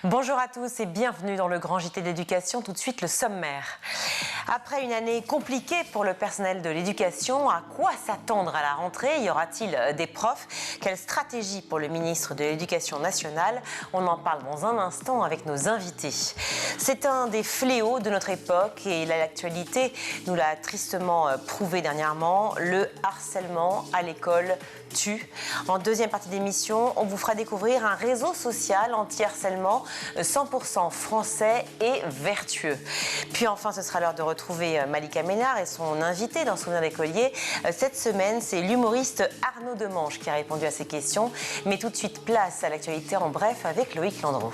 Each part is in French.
Bonjour à tous et bienvenue dans le Grand JT de l'éducation. Tout de suite, le sommaire. Après une année compliquée pour le personnel de l'éducation, à quoi s'attendre à la rentrée? Y aura-t-il des profs? Quelle stratégie pour le ministre de l'Éducation nationale? On en parle dans un instant avec nos invités. C'est un des fléaux de notre époque et l'actualité nous l'a tristement prouvé dernièrement. Le harcèlement à l'école tue. En deuxième partie d'émission, on vous fera découvrir un réseau social anti-harcèlement 100% français et vertueux. Puis enfin, ce sera l'heure de retrouver Malika Ménard et son invité dans Souvenir d'écolier. Cette semaine, c'est l'humoriste Arnaud Demange qui a répondu à ces questions. Mais tout de suite, place à l'actualité en bref avec Loïc Landreau.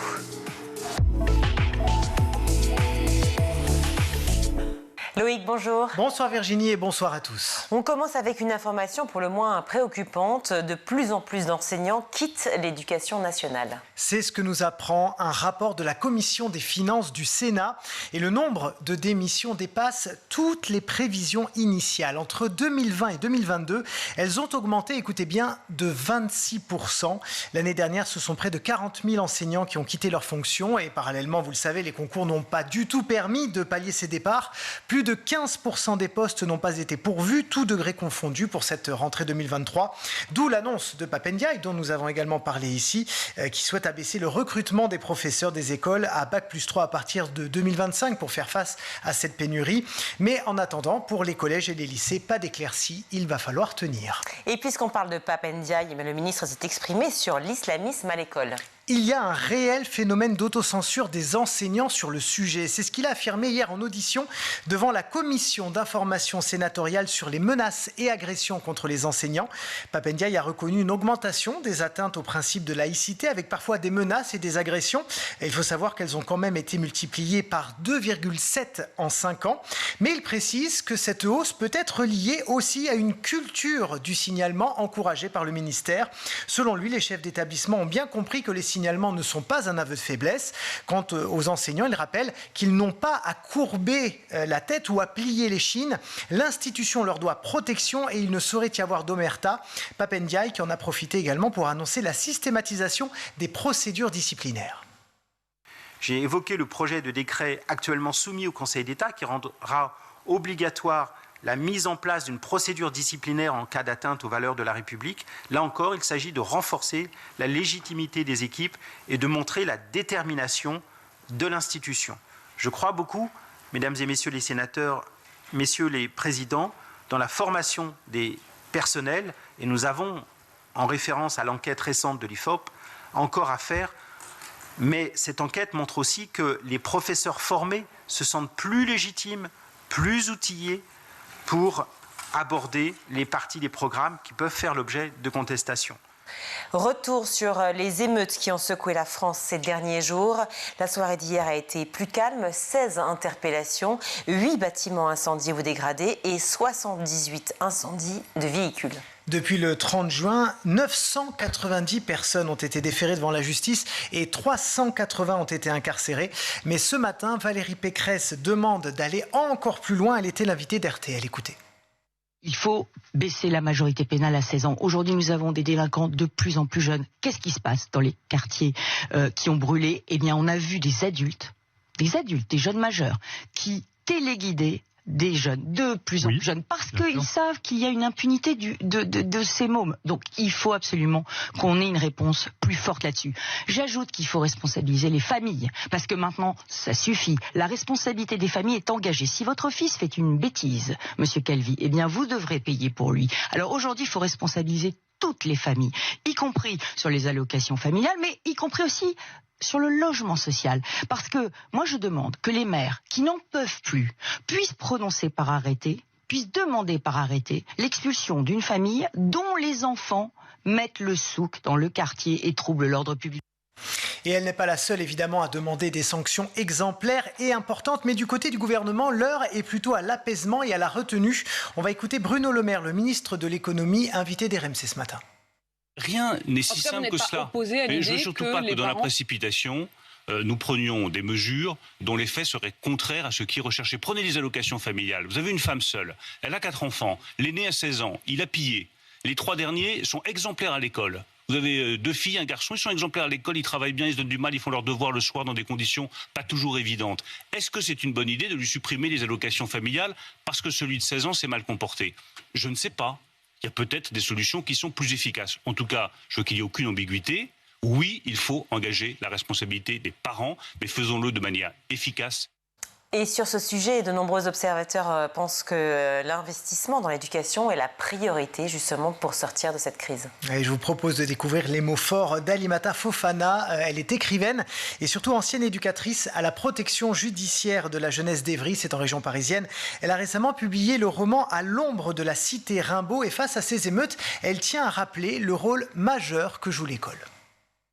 Loïc, bonjour. Bonsoir Virginie et bonsoir à tous. On commence avec une information pour le moins préoccupante. De plus en plus d'enseignants quittent l'éducation nationale. C'est ce que nous apprend un rapport de la Commission des finances du Sénat. Et le nombre de démissions dépasse toutes les prévisions initiales. Entre 2020 et 2022, elles ont augmenté, écoutez bien, de 26%. L'année dernière, ce sont près de 40 000 enseignants qui ont quitté leurs fonctions. Et parallèlement, vous le savez, les concours n'ont pas du tout permis de pallier ces départs. Plus de 15% des postes n'ont pas été pourvus, tous degrés confondus pour cette rentrée 2023. D'où l'annonce de Pape Ndiaye, dont nous avons également parlé ici, qui souhaite abaisser le recrutement des professeurs des écoles à Bac+3 à partir de 2025 pour faire face à cette pénurie. Mais en attendant, pour les collèges et les lycées, pas d'éclaircie, il va falloir tenir. Et puisqu'on parle de Pape Ndiaye, le ministre s'est exprimé sur l'islamisme à l'école. Il y a un réel phénomène d'autocensure des enseignants sur le sujet. C'est ce qu'il a affirmé hier en audition devant la commission d'information sénatoriale sur les menaces et agressions contre les enseignants. Pape Ndiaye a reconnu une augmentation des atteintes au principe de laïcité avec parfois des menaces et des agressions. Et il faut savoir qu'elles ont quand même été multipliées par 2,7 en 5 ans. Mais il précise que cette hausse peut être liée aussi à une culture du signalement encouragée par le ministère. Selon lui, les chefs d'établissement ont bien compris que les signalements ne sont pas un aveu de faiblesse. Quant aux enseignants, il rappelle qu'ils n'ont pas à courber la tête ou à plier les chines. L'institution leur doit protection et il ne saurait y avoir d'omerta. Pape Ndiaye qui en a profité également pour annoncer la systématisation des procédures disciplinaires. J'ai évoqué le projet de décret actuellement soumis au Conseil d'État qui rendra obligatoire la mise en place d'une procédure disciplinaire en cas d'atteinte aux valeurs de la République. Là encore, il s'agit de renforcer la légitimité des équipes et de montrer la détermination de l'institution. Je crois beaucoup, mesdames et messieurs les sénateurs, messieurs les présidents, dans la formation des personnels, et nous avons, en référence à l'enquête récente de l'IFOP, encore à faire, mais cette enquête montre aussi que les professeurs formés se sentent plus légitimes, plus outillés, pour aborder les parties des programmes qui peuvent faire l'objet de contestations. Retour sur les émeutes qui ont secoué la France ces derniers jours. La soirée d'hier a été plus calme, 16 interpellations, 8 bâtiments incendiés ou dégradés et 78 incendies de véhicules. Depuis le 30 juin, 990 personnes ont été déférées devant la justice et 380 ont été incarcérées. Mais ce matin, Valérie Pécresse demande d'aller encore plus loin. Elle était l'invitée d'RTL. Écoutez. Il faut baisser la majorité pénale à 16 ans. Aujourd'hui, nous avons des délinquants de plus en plus jeunes. Qu'est-ce qui se passe dans les quartiers qui ont brûlé? Eh bien, on a vu des adultes, des jeunes majeurs, qui téléguidaient des jeunes, de plus en plus jeunes, parce qu'ils savent qu'il y a une impunité de ces mômes. Donc il faut absolument qu'on ait une réponse plus forte là-dessus. J'ajoute qu'il faut responsabiliser les familles, parce que maintenant, ça suffit. La responsabilité des familles est engagée. Si votre fils fait une bêtise, monsieur Calvi, eh bien vous devrez payer pour lui. Alors aujourd'hui, il faut responsabiliser toutes les familles, y compris sur les allocations familiales, mais y compris aussi sur le logement social. Parce que moi je demande que les maires qui n'en peuvent plus puissent prononcer par arrêté, puissent demander par arrêté l'expulsion d'une famille dont les enfants mettent le souk dans le quartier et troublent l'ordre public. Et elle n'est pas la seule, évidemment, à demander des sanctions exemplaires et importantes. Mais du côté du gouvernement, l'heure est plutôt à l'apaisement et à la retenue. On va écouter Bruno Le Maire, le ministre de l'économie, invité d'RMC ce matin. Rien n'est si simple que cela. Et je ne veux surtout pas que dans la précipitation, nous prenions des mesures dont l'effet serait contraire à ce qui est recherché. Prenez les allocations familiales. Vous avez une femme seule, elle a 4 enfants, l'aîné a 16 ans, il a pillé. Les 3 derniers sont exemplaires à l'école. Vous avez 2 filles, un garçon, ils sont exemplaires à l'école, ils travaillent bien, ils se donnent du mal, ils font leurs devoirs le soir dans des conditions pas toujours évidentes. Est-ce que c'est une bonne idée de lui supprimer les allocations familiales parce que celui de 16 ans s'est mal comporté? Je ne sais pas. Il y a peut-être des solutions qui sont plus efficaces. En tout cas, je veux qu'il n'y ait aucune ambiguïté. Oui, il faut engager la responsabilité des parents, mais faisons-le de manière efficace. Et sur ce sujet, de nombreux observateurs pensent que l'investissement dans l'éducation est la priorité justement pour sortir de cette crise. Et je vous propose de découvrir les mots forts d'Alimata Fofana. Elle est écrivaine et surtout ancienne éducatrice à la protection judiciaire de la jeunesse d'Evry, c'est en région parisienne. Elle a récemment publié le roman À l'ombre de la cité Rimbaud et face à ces émeutes, elle tient à rappeler le rôle majeur que joue l'école.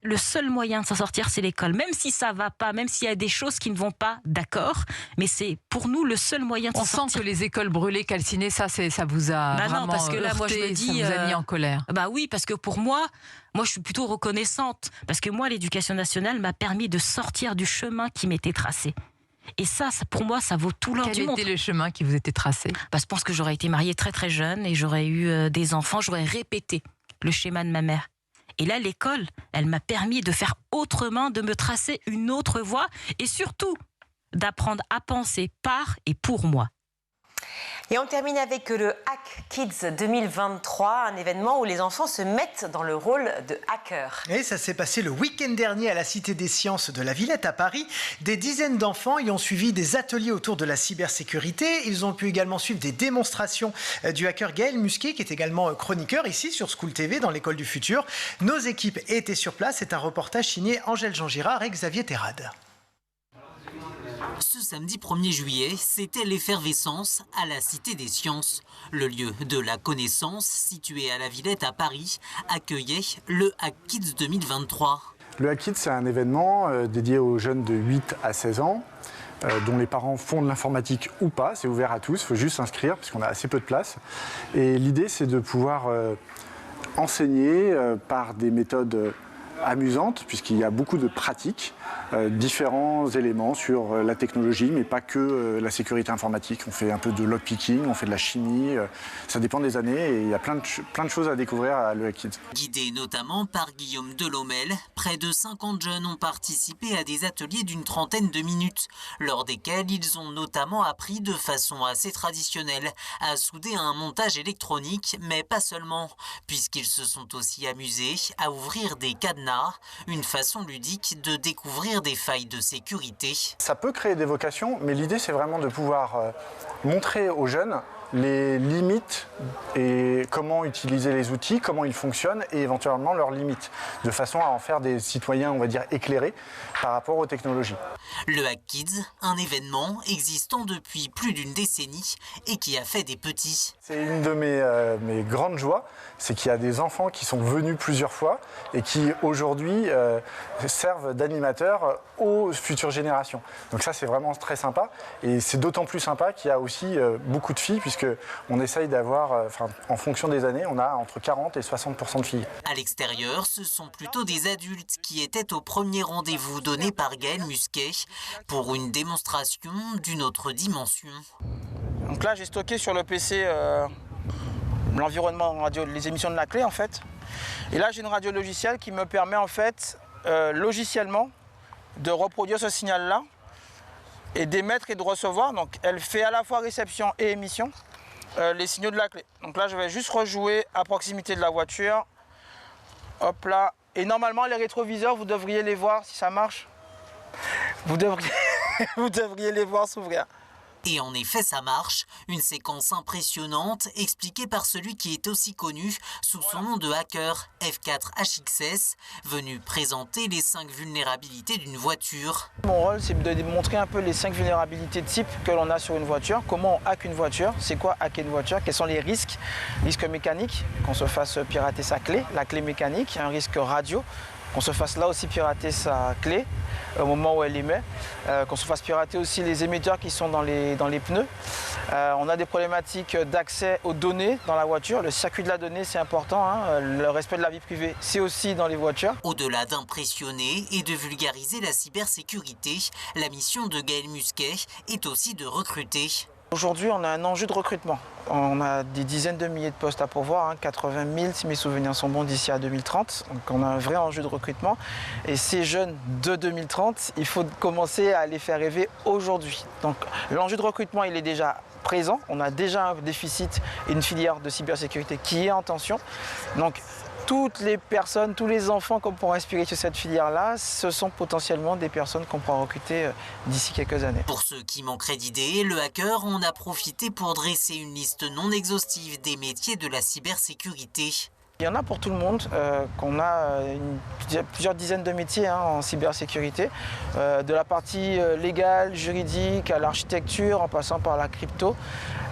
Le seul moyen de s'en sortir, c'est l'école. Même si ça va pas, même s'il y a des choses qui ne vont pas, d'accord. Mais c'est pour nous le seul moyen de s'en sortir. On sent que les écoles brûlées, calcinées, ça vous a vraiment non, parce que là, heurté, moi, je me dis, ça vous a mis en colère. Bah oui, parce que pour moi, je suis plutôt reconnaissante. Parce que moi, l'éducation nationale m'a permis de sortir du chemin qui m'était tracé. Et ça, pour moi, ça vaut tout l'or du monde. Quel était le chemin qui vous était tracé ? Je pense que j'aurais été mariée très très jeune et j'aurais eu des enfants. J'aurais répété le schéma de ma mère. Et là, l'école, elle m'a permis de faire autrement, de me tracer une autre voie et surtout d'apprendre à penser par et pour moi. Et on termine avec le Hack Kids 2023, un événement où les enfants se mettent dans le rôle de hackers. Et ça s'est passé le week-end dernier à la Cité des Sciences de la Villette à Paris. Des dizaines d'enfants y ont suivi des ateliers autour de la cybersécurité. Ils ont pu également suivre des démonstrations du hacker Gaël Musquet, qui est également chroniqueur ici sur School TV dans l'école du futur. Nos équipes étaient sur place. C'est un reportage signé Angèle Jean-Girard et Xavier Terrade. Ce samedi 1er juillet, c'était l'effervescence à la Cité des Sciences. Le lieu de la connaissance, situé à la Villette à Paris, accueillait le Hack Kids 2023. Le Hack Kids, c'est un événement dédié aux jeunes de 8 à 16 ans, dont les parents font de l'informatique ou pas. C'est ouvert à tous, il faut juste s'inscrire parce qu'on a assez peu de place. Et l'idée, c'est de pouvoir enseigner par des méthodes amusante puisqu'il y a beaucoup de pratiques, différents éléments sur la technologie, mais pas que la sécurité informatique. On fait un peu de lockpicking, on fait de la chimie, ça dépend des années et il y a plein de choses à découvrir à l'EA Kids. Guidé notamment par Guillaume Delhommel, près de 50 jeunes ont participé à des ateliers d'une trentaine de minutes, lors desquels ils ont notamment appris de façon assez traditionnelle à souder un montage électronique, mais pas seulement, puisqu'ils se sont aussi amusés à ouvrir des cadenas, une façon ludique de découvrir des failles de sécurité. Ça peut créer des vocations, mais l'idée c'est vraiment de pouvoir montrer aux jeunes les limites et comment utiliser les outils, comment ils fonctionnent et éventuellement leurs limites, de façon à en faire des citoyens, on va dire, éclairés par rapport aux technologies. Le Hack Kids, un événement existant depuis plus d'une décennie et qui a fait des petits. C'est une de mes grandes joies, c'est qu'il y a des enfants qui sont venus plusieurs fois et qui aujourd'hui servent d'animateurs aux futures générations. Donc ça c'est vraiment très sympa et c'est d'autant plus sympa qu'il y a aussi beaucoup de filles puisqu'on essaye d'avoir, en fonction des années, on a entre 40 et 60% de filles. À l'extérieur, ce sont plutôt des adultes qui étaient au premier rendez-vous donné par Gaël Musquet pour une démonstration d'une autre dimension. Donc là j'ai stocké sur le PC l'environnement radio, les émissions de la clé en fait. Et là j'ai une radio logicielle qui me permet en fait logiciellement de reproduire ce signal là et d'émettre et de recevoir. Donc elle fait à la fois réception et émission les signaux de la clé. Donc là je vais juste rejouer à proximité de la voiture. Hop là. Et normalement les rétroviseurs vous devriez les voir si ça marche. Vous devriez les voir s'ouvrir. Et en effet, ça marche. Une séquence impressionnante expliquée par celui qui est aussi connu sous son nom de hacker, F4HXS, venu présenter les 5 vulnérabilités d'une voiture. Mon rôle, c'est de montrer un peu les 5 vulnérabilités type que l'on a sur une voiture. Comment on hack une voiture? C'est quoi hacker une voiture? Quels sont les risques? Risque mécanique, qu'on se fasse pirater sa clé, la clé mécanique. Il y a un risque radio, qu'on se fasse là aussi pirater sa clé au moment où elle émet, qu'on se fasse pirater aussi les émetteurs qui sont dans les pneus. On a des problématiques d'accès aux données dans la voiture. Le circuit de la donnée, c'est important, hein. Le respect de la vie privée, c'est aussi dans les voitures. Au-delà d'impressionner et de vulgariser la cybersécurité, la mission de Gaël Musquet est aussi de recruter. Aujourd'hui, on a un enjeu de recrutement. On a des dizaines de milliers de postes à pourvoir, 80 000 si mes souvenirs sont bons d'ici à 2030. Donc on a un vrai enjeu de recrutement. Et ces jeunes de 2030, il faut commencer à les faire rêver aujourd'hui. Donc l'enjeu de recrutement, il est déjà présent. On a déjà un déficit et une filière de cybersécurité qui est en tension. Donc toutes les personnes, tous les enfants qu'on pourra inspirer sur cette filière-là, ce sont potentiellement des personnes qu'on pourra recruter d'ici quelques années. Pour ceux qui manqueraient d'idées, le hacker en a profité pour dresser une liste non exhaustive des métiers de la cybersécurité. Il y en a pour tout le monde, qu'on a plusieurs dizaines de métiers en cybersécurité, de la partie légale, juridique, à l'architecture, en passant par la crypto.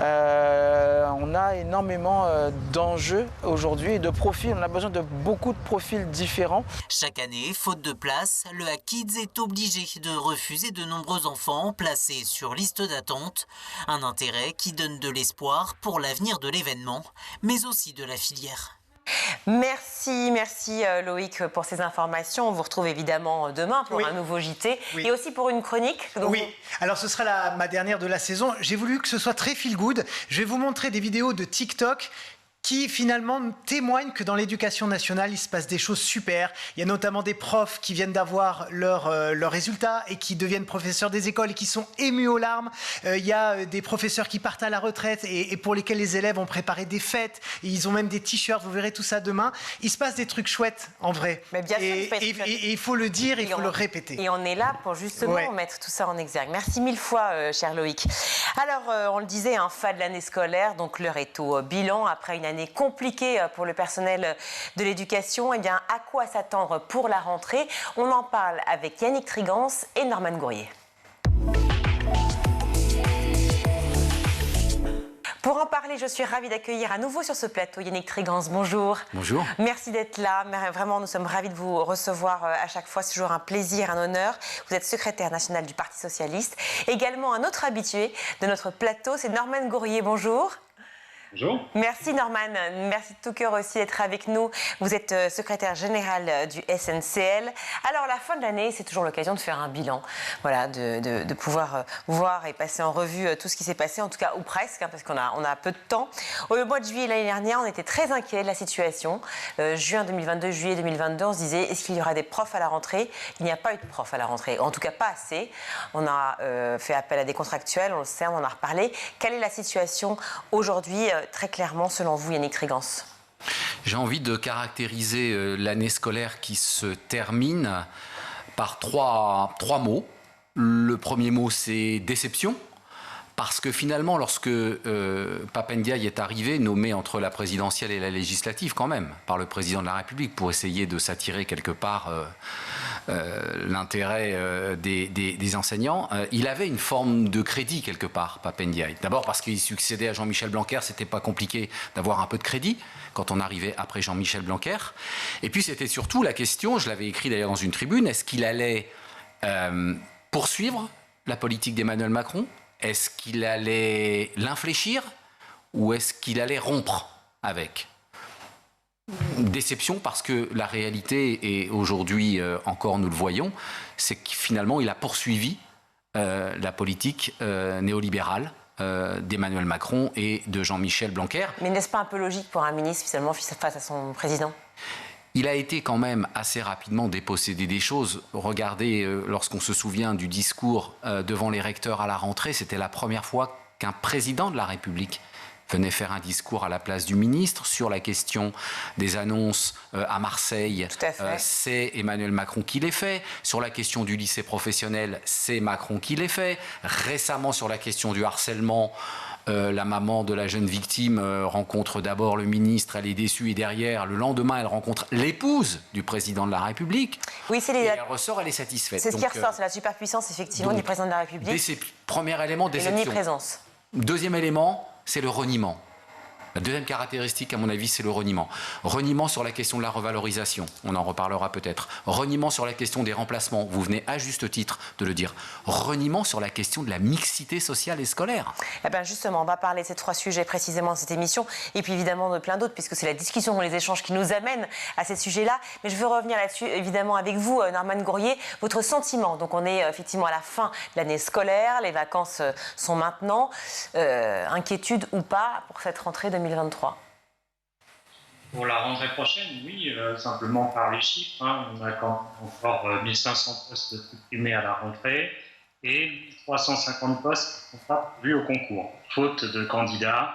On a énormément d'enjeux aujourd'hui et de profils, on a besoin de beaucoup de profils différents. Chaque année, faute de place, le Hack-Kids est obligé de refuser de nombreux enfants placés sur liste d'attente. Un intérêt qui donne de l'espoir pour l'avenir de l'événement, mais aussi de la filière. Merci Loïc pour ces informations. On vous retrouve évidemment demain pour un nouveau JT et aussi pour une chronique. Oui, alors ce sera ma dernière de la saison. J'ai voulu que ce soit très feel good. Je vais vous montrer des vidéos de TikTok qui finalement témoignent que dans l'éducation nationale, il se passe des choses super. Il y a notamment des profs qui viennent d'avoir leurs résultats et qui deviennent professeurs des écoles et qui sont émus aux larmes. Il y a des professeurs qui partent à la retraite et pour lesquels les élèves ont préparé des fêtes. Et ils ont même des t-shirts, vous verrez tout ça demain. Il se passe des trucs chouettes, en vrai. Mais bien sûr, et il faut le dire, il faut le répéter. Et on est là pour justement mettre tout ça en exergue. Merci mille fois, cher Loïc. Alors, on le disait, fin de l'année scolaire, donc l'heure est au bilan après une année compliquée pour le personnel de l'éducation. Eh bien, à quoi s'attendre pour la rentrée? On en parle avec Yannick Trigance et Norman Gourrier. Pour en parler, je suis ravie d'accueillir à nouveau sur ce plateau Yannick Trigance. Bonjour. Bonjour. Merci d'être là. Vraiment, nous sommes ravis de vous recevoir à chaque fois. C'est toujours un plaisir, un honneur. Vous êtes secrétaire national du Parti socialiste. Également, un autre habitué de notre plateau, c'est Norman Gourrier. Bonjour. Bonjour. Merci Norman, merci de tout cœur aussi d'être avec nous. Vous êtes secrétaire général du SNCL. Alors la fin de l'année, c'est toujours l'occasion de faire un bilan, voilà, de pouvoir voir et passer en revue tout ce qui s'est passé, en tout cas ou presque, parce qu'on a peu de temps. Au mois de juillet l'année dernière, on était très inquiets de la situation. Juin 2022, juillet 2022, on se disait est-ce qu'il y aura des profs à la rentrée? Il n'y a pas eu de profs à la rentrée, en tout cas pas assez. On a fait appel à des contractuels, on le sait, on en a reparlé. Quelle est la situation aujourd'hui? Très clairement, selon vous, Yannick Trigance? J'ai envie de caractériser l'année scolaire qui se termine par trois mots. Le premier mot, c'est déception. Parce que finalement, lorsque Pape Ndiaye est arrivé, nommé entre la présidentielle et la législative quand même, par le président de la République, pour essayer de s'attirer quelque part l'intérêt des enseignants, il avait une forme de crédit quelque part, Pape Ndiaye. D'abord parce qu'il succédait à Jean-Michel Blanquer, c'était pas compliqué d'avoir un peu de crédit quand on arrivait après Jean-Michel Blanquer. Et puis c'était surtout la question, je l'avais écrit d'ailleurs dans une tribune, est-ce qu'il allait poursuivre la politique d'Emmanuel Macron? Est-ce qu'il allait l'infléchir ou est-ce qu'il allait rompre avec? Déception parce que la réalité, et aujourd'hui encore nous le voyons, c'est que finalement il a poursuivi la politique néolibérale d'Emmanuel Macron et de Jean-Michel Blanquer. Mais n'est-ce pas un peu logique pour un ministre finalement face à son président? Il a été quand même assez rapidement dépossédé des choses. Regardez, lorsqu'on se souvient du discours devant les recteurs à la rentrée, c'était la première fois qu'un président de la République venait faire un discours à la place du ministre sur la question des annonces à Marseille. C'est Emmanuel Macron qui les fait. Sur la question du lycée professionnel, c'est Macron qui les fait. Récemment, sur la question du harcèlement, la maman de la jeune victime rencontre d'abord le ministre, elle est déçue, et derrière, le lendemain, elle rencontre l'épouse du président de la République. Oui, et elle ressort, elle est satisfaite. C'est ce qui ressort, c'est la superpuissance, effectivement, du président de la République. Premier élément, déception. Et l'omniprésence. Deuxième élément, c'est le reniement. La deuxième caractéristique, à mon avis, c'est le reniement. Reniement sur la question de la revalorisation, on en reparlera peut-être. Reniement sur la question des remplacements, vous venez à juste titre de le dire. Reniement sur la question de la mixité sociale et scolaire. Eh bien justement, on va parler de ces 3 sujets précisément dans cette émission, et puis évidemment de plein d'autres, puisque c'est la discussion, les échanges qui nous amènent à ces sujets-là. Mais je veux revenir là-dessus, évidemment, avec vous, Norman Gourrier, votre sentiment. Donc on est effectivement à la fin de l'année scolaire, les vacances sont maintenant. Inquiétude ou pas pour cette rentrée 2023? Pour la rentrée prochaine, oui, simplement par les chiffres. On a encore 1500 postes supprimés à la rentrée et 350 postes qui ne sont pas prévus au concours, faute de candidats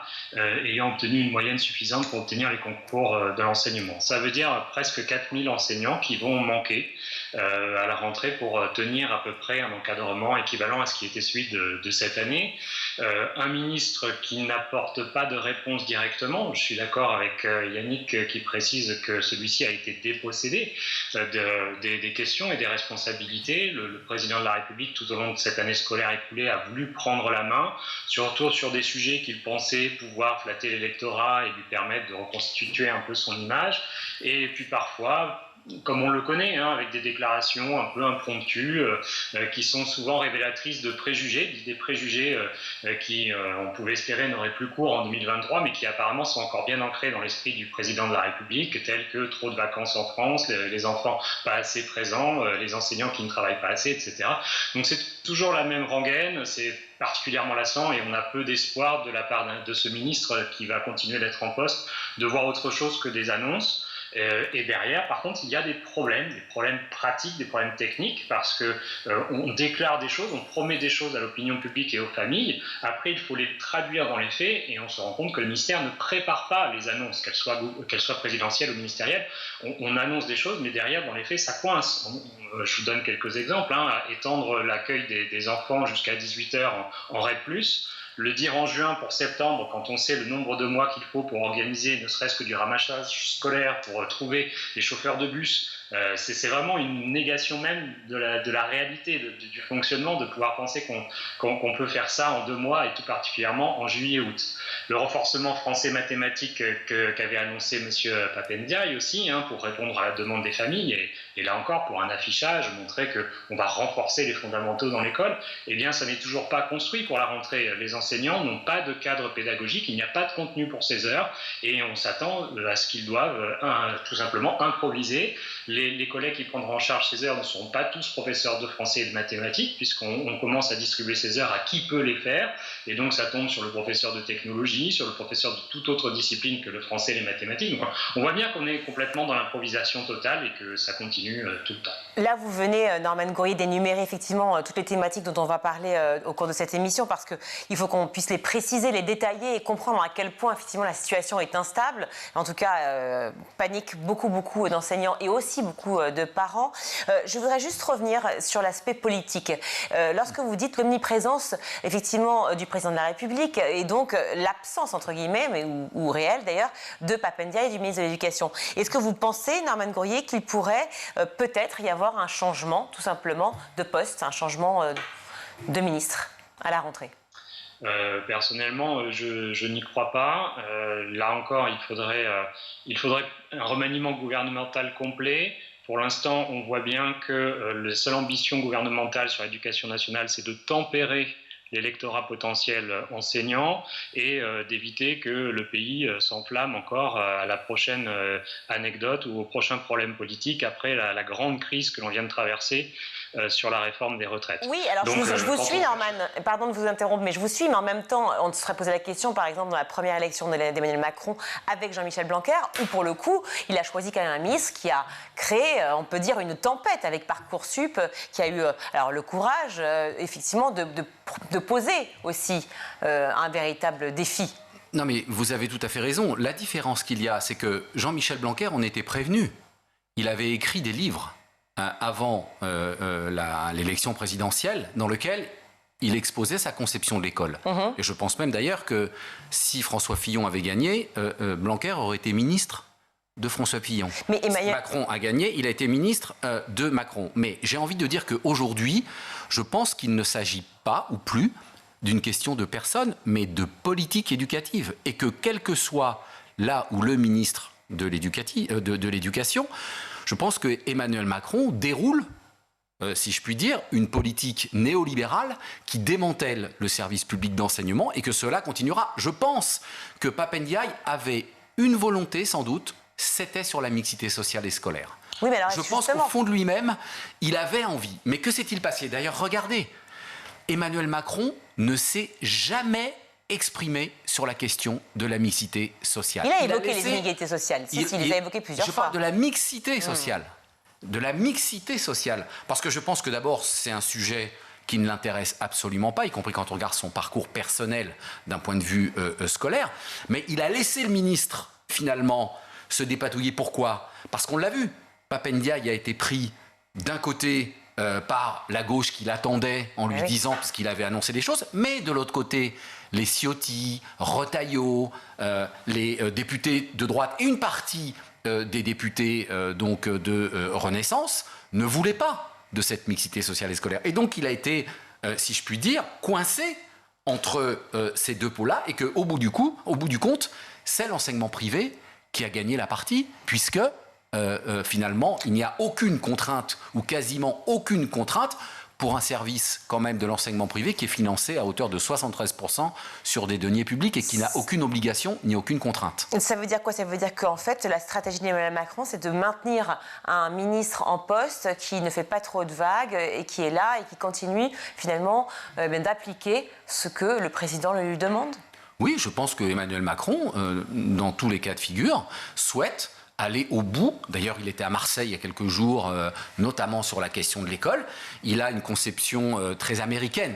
ayant obtenu une moyenne suffisante pour obtenir les concours de l'enseignement. Ça veut dire presque 4000 enseignants qui vont manquer à la rentrée pour tenir à peu près un encadrement équivalent à ce qui était celui de cette année. Un ministre qui n'apporte pas de réponse directement. Je suis d'accord avec Yannick qui précise que celui-ci a été dépossédé des questions et des responsabilités. Le président de la République, tout au long de cette année scolaire écoulée, a voulu prendre la main, surtout sur des sujets qu'il pensait pouvoir flatter l'électorat et lui permettre de reconstituer un peu son image. Et puis parfois, comme on le connaît, avec des déclarations un peu impromptues qui sont souvent révélatrices de préjugés, des préjugés qui, on pouvait espérer, n'auraient plus cours en 2023, mais qui apparemment sont encore bien ancrés dans l'esprit du président de la République, tels que trop de vacances en France, les enfants pas assez présents, les enseignants qui ne travaillent pas assez, etc. Donc c'est toujours la même rengaine, c'est particulièrement lassant et on a peu d'espoir de la part de ce ministre qui va continuer d'être en poste, de voir autre chose que des annonces. Et derrière, par contre, il y a des problèmes pratiques, des problèmes techniques, parce qu'on déclare des choses, on promet des choses à l'opinion publique et aux familles. Après, il faut les traduire dans les faits, et on se rend compte que le ministère ne prépare pas les annonces, qu'elles soient présidentielles ou ministérielles. On annonce des choses, mais derrière, dans les faits, ça coince. Je vous donne quelques exemples. Étendre l'accueil des enfants jusqu'à 18h en REP+, le dire en juin pour septembre, quand on sait le nombre de mois qu'il faut pour organiser ne serait-ce que du ramassage scolaire, pour trouver les chauffeurs de bus, c'est vraiment une négation même de la réalité, du fonctionnement, de pouvoir penser qu'on peut faire ça en 2 mois, et tout particulièrement en juillet-août. Le renforcement français-mathématiques qu'avait annoncé M. Pap Ndiaye aussi, pour répondre à la demande des familles, et là encore pour un affichage, montrer qu'on va renforcer les fondamentaux dans l'école, eh bien ça n'est toujours pas construit pour la rentrée. Les enseignants n'ont pas de cadre pédagogique, il n'y a pas de contenu pour ces heures, et on s'attend à ce qu'ils doivent tout simplement improviser. Les collègues qui prendront en charge ces heures ne seront pas tous professeurs de français et de mathématiques, puisqu'on commence à distribuer ces heures à qui peut les faire, et donc ça tombe sur le professeur de technologie, sur le professeur de toute autre discipline que le français et les mathématiques. Donc on voit bien qu'on est complètement dans l'improvisation totale et que ça continue tout le temps. Là, vous venez, Norman Gourrier, d'énumérer effectivement toutes les thématiques dont on va parler au cours de cette émission, parce qu'il faut qu'on puisse les préciser, les détailler et comprendre à quel point effectivement la situation est instable. En tout cas, panique beaucoup d'enseignants et aussi beaucoup de parents. Je voudrais juste revenir sur l'aspect politique. Lorsque vous dites l'omniprésence effectivement du président de la République et donc l'absence entre guillemets, ou réelle d'ailleurs, de Pap Ndiaye et du ministre de l'Éducation, est-ce que vous pensez, Norman Gourrier, qu'il pourrait peut-être y avoir un changement tout simplement de poste, un changement de ministre à la rentrée? Personnellement, je n'y crois pas. Là encore, il faudrait un remaniement gouvernemental complet. Pour l'instant, on voit bien que la seule ambition gouvernementale sur l'éducation nationale, c'est de tempérer l'électorat potentiel enseignant et d'éviter que le pays s'enflamme encore à la prochaine anecdote ou au prochain problème politique après la grande crise que l'on vient de traverser sur la réforme des retraites. Oui, alors donc, je vous suis, Norman, pardon de vous interrompre, mais je vous suis, mais en même temps, on se serait posé la question, par exemple, dans la première élection d'Emmanuel Macron avec Jean-Michel Blanquer, où pour le coup, il a choisi quand même un ministre qui a créé, on peut dire, une tempête avec Parcoursup, qui a eu alors, le courage, effectivement, de poser aussi un véritable défi. Non, mais vous avez tout à fait raison. La différence qu'il y a, c'est que Jean-Michel Blanquer, on était prévenu. Il avait écrit des livres avant l'élection présidentielle, dans lequel il exposait sa conception de l'école. Et je pense même d'ailleurs que si François Fillon avait gagné, Blanquer aurait été ministre de François Fillon. Mais Macron a gagné, il a été ministre de Macron. Mais j'ai envie de dire qu'aujourd'hui, je pense qu'il ne s'agit pas, ou plus, d'une question de personne, mais de politique éducative. Et que quel que soit là où le ministre de l'Éducation, je pense que Emmanuel Macron déroule, si je puis dire, une politique néolibérale qui démantèle le service public d'enseignement et que cela continuera. Je pense que Pape Ndiaye avait une volonté, sans doute, c'était sur la mixité sociale et scolaire. Oui, mais alors, je pense qu'au fond de lui-même, il avait envie. Mais que s'est-il passé? D'ailleurs, regardez, Emmanuel Macron ne s'est jamais exprimé sur la question de la mixité sociale. Il a évoqué les inégalités sociales. Il les a évoquées plusieurs fois. Je parle de la mixité sociale. De la mixité sociale. Parce que je pense que d'abord, c'est un sujet qui ne l'intéresse absolument pas, y compris quand on regarde son parcours personnel d'un point de vue scolaire. Mais il a laissé le ministre, finalement, se dépatouiller. Pourquoi? Parce qu'on l'a vu. Pape Ndiaye a été pris d'un côté par la gauche qui l'attendait en lui disant, parce qu'il avait annoncé des choses, mais de l'autre côté, les Ciotti, Retailleau, les députés de droite et une partie des députés de Renaissance ne voulaient pas de cette mixité sociale et scolaire. Et donc il a été, si je puis dire, coincé entre ces deux pôles-là et qu'au bout du compte, c'est l'enseignement privé qui a gagné la partie, puisque finalement, il n'y a aucune contrainte, ou quasiment aucune contrainte, pour un service quand même de l'enseignement privé qui est financé à hauteur de 73% sur des deniers publics et qui n'a aucune obligation ni aucune contrainte. Ça veut dire quoi? Ça veut dire qu'en fait, la stratégie d'Emmanuel Macron, c'est de maintenir un ministre en poste qui ne fait pas trop de vagues et qui est là et qui continue finalement d'appliquer ce que le président lui demande? Oui, je pense que Emmanuel Macron, dans tous les cas de figure, souhaite aller au bout. D'ailleurs, il était à Marseille il y a quelques jours, notamment sur la question de l'école. Il a une conception très américaine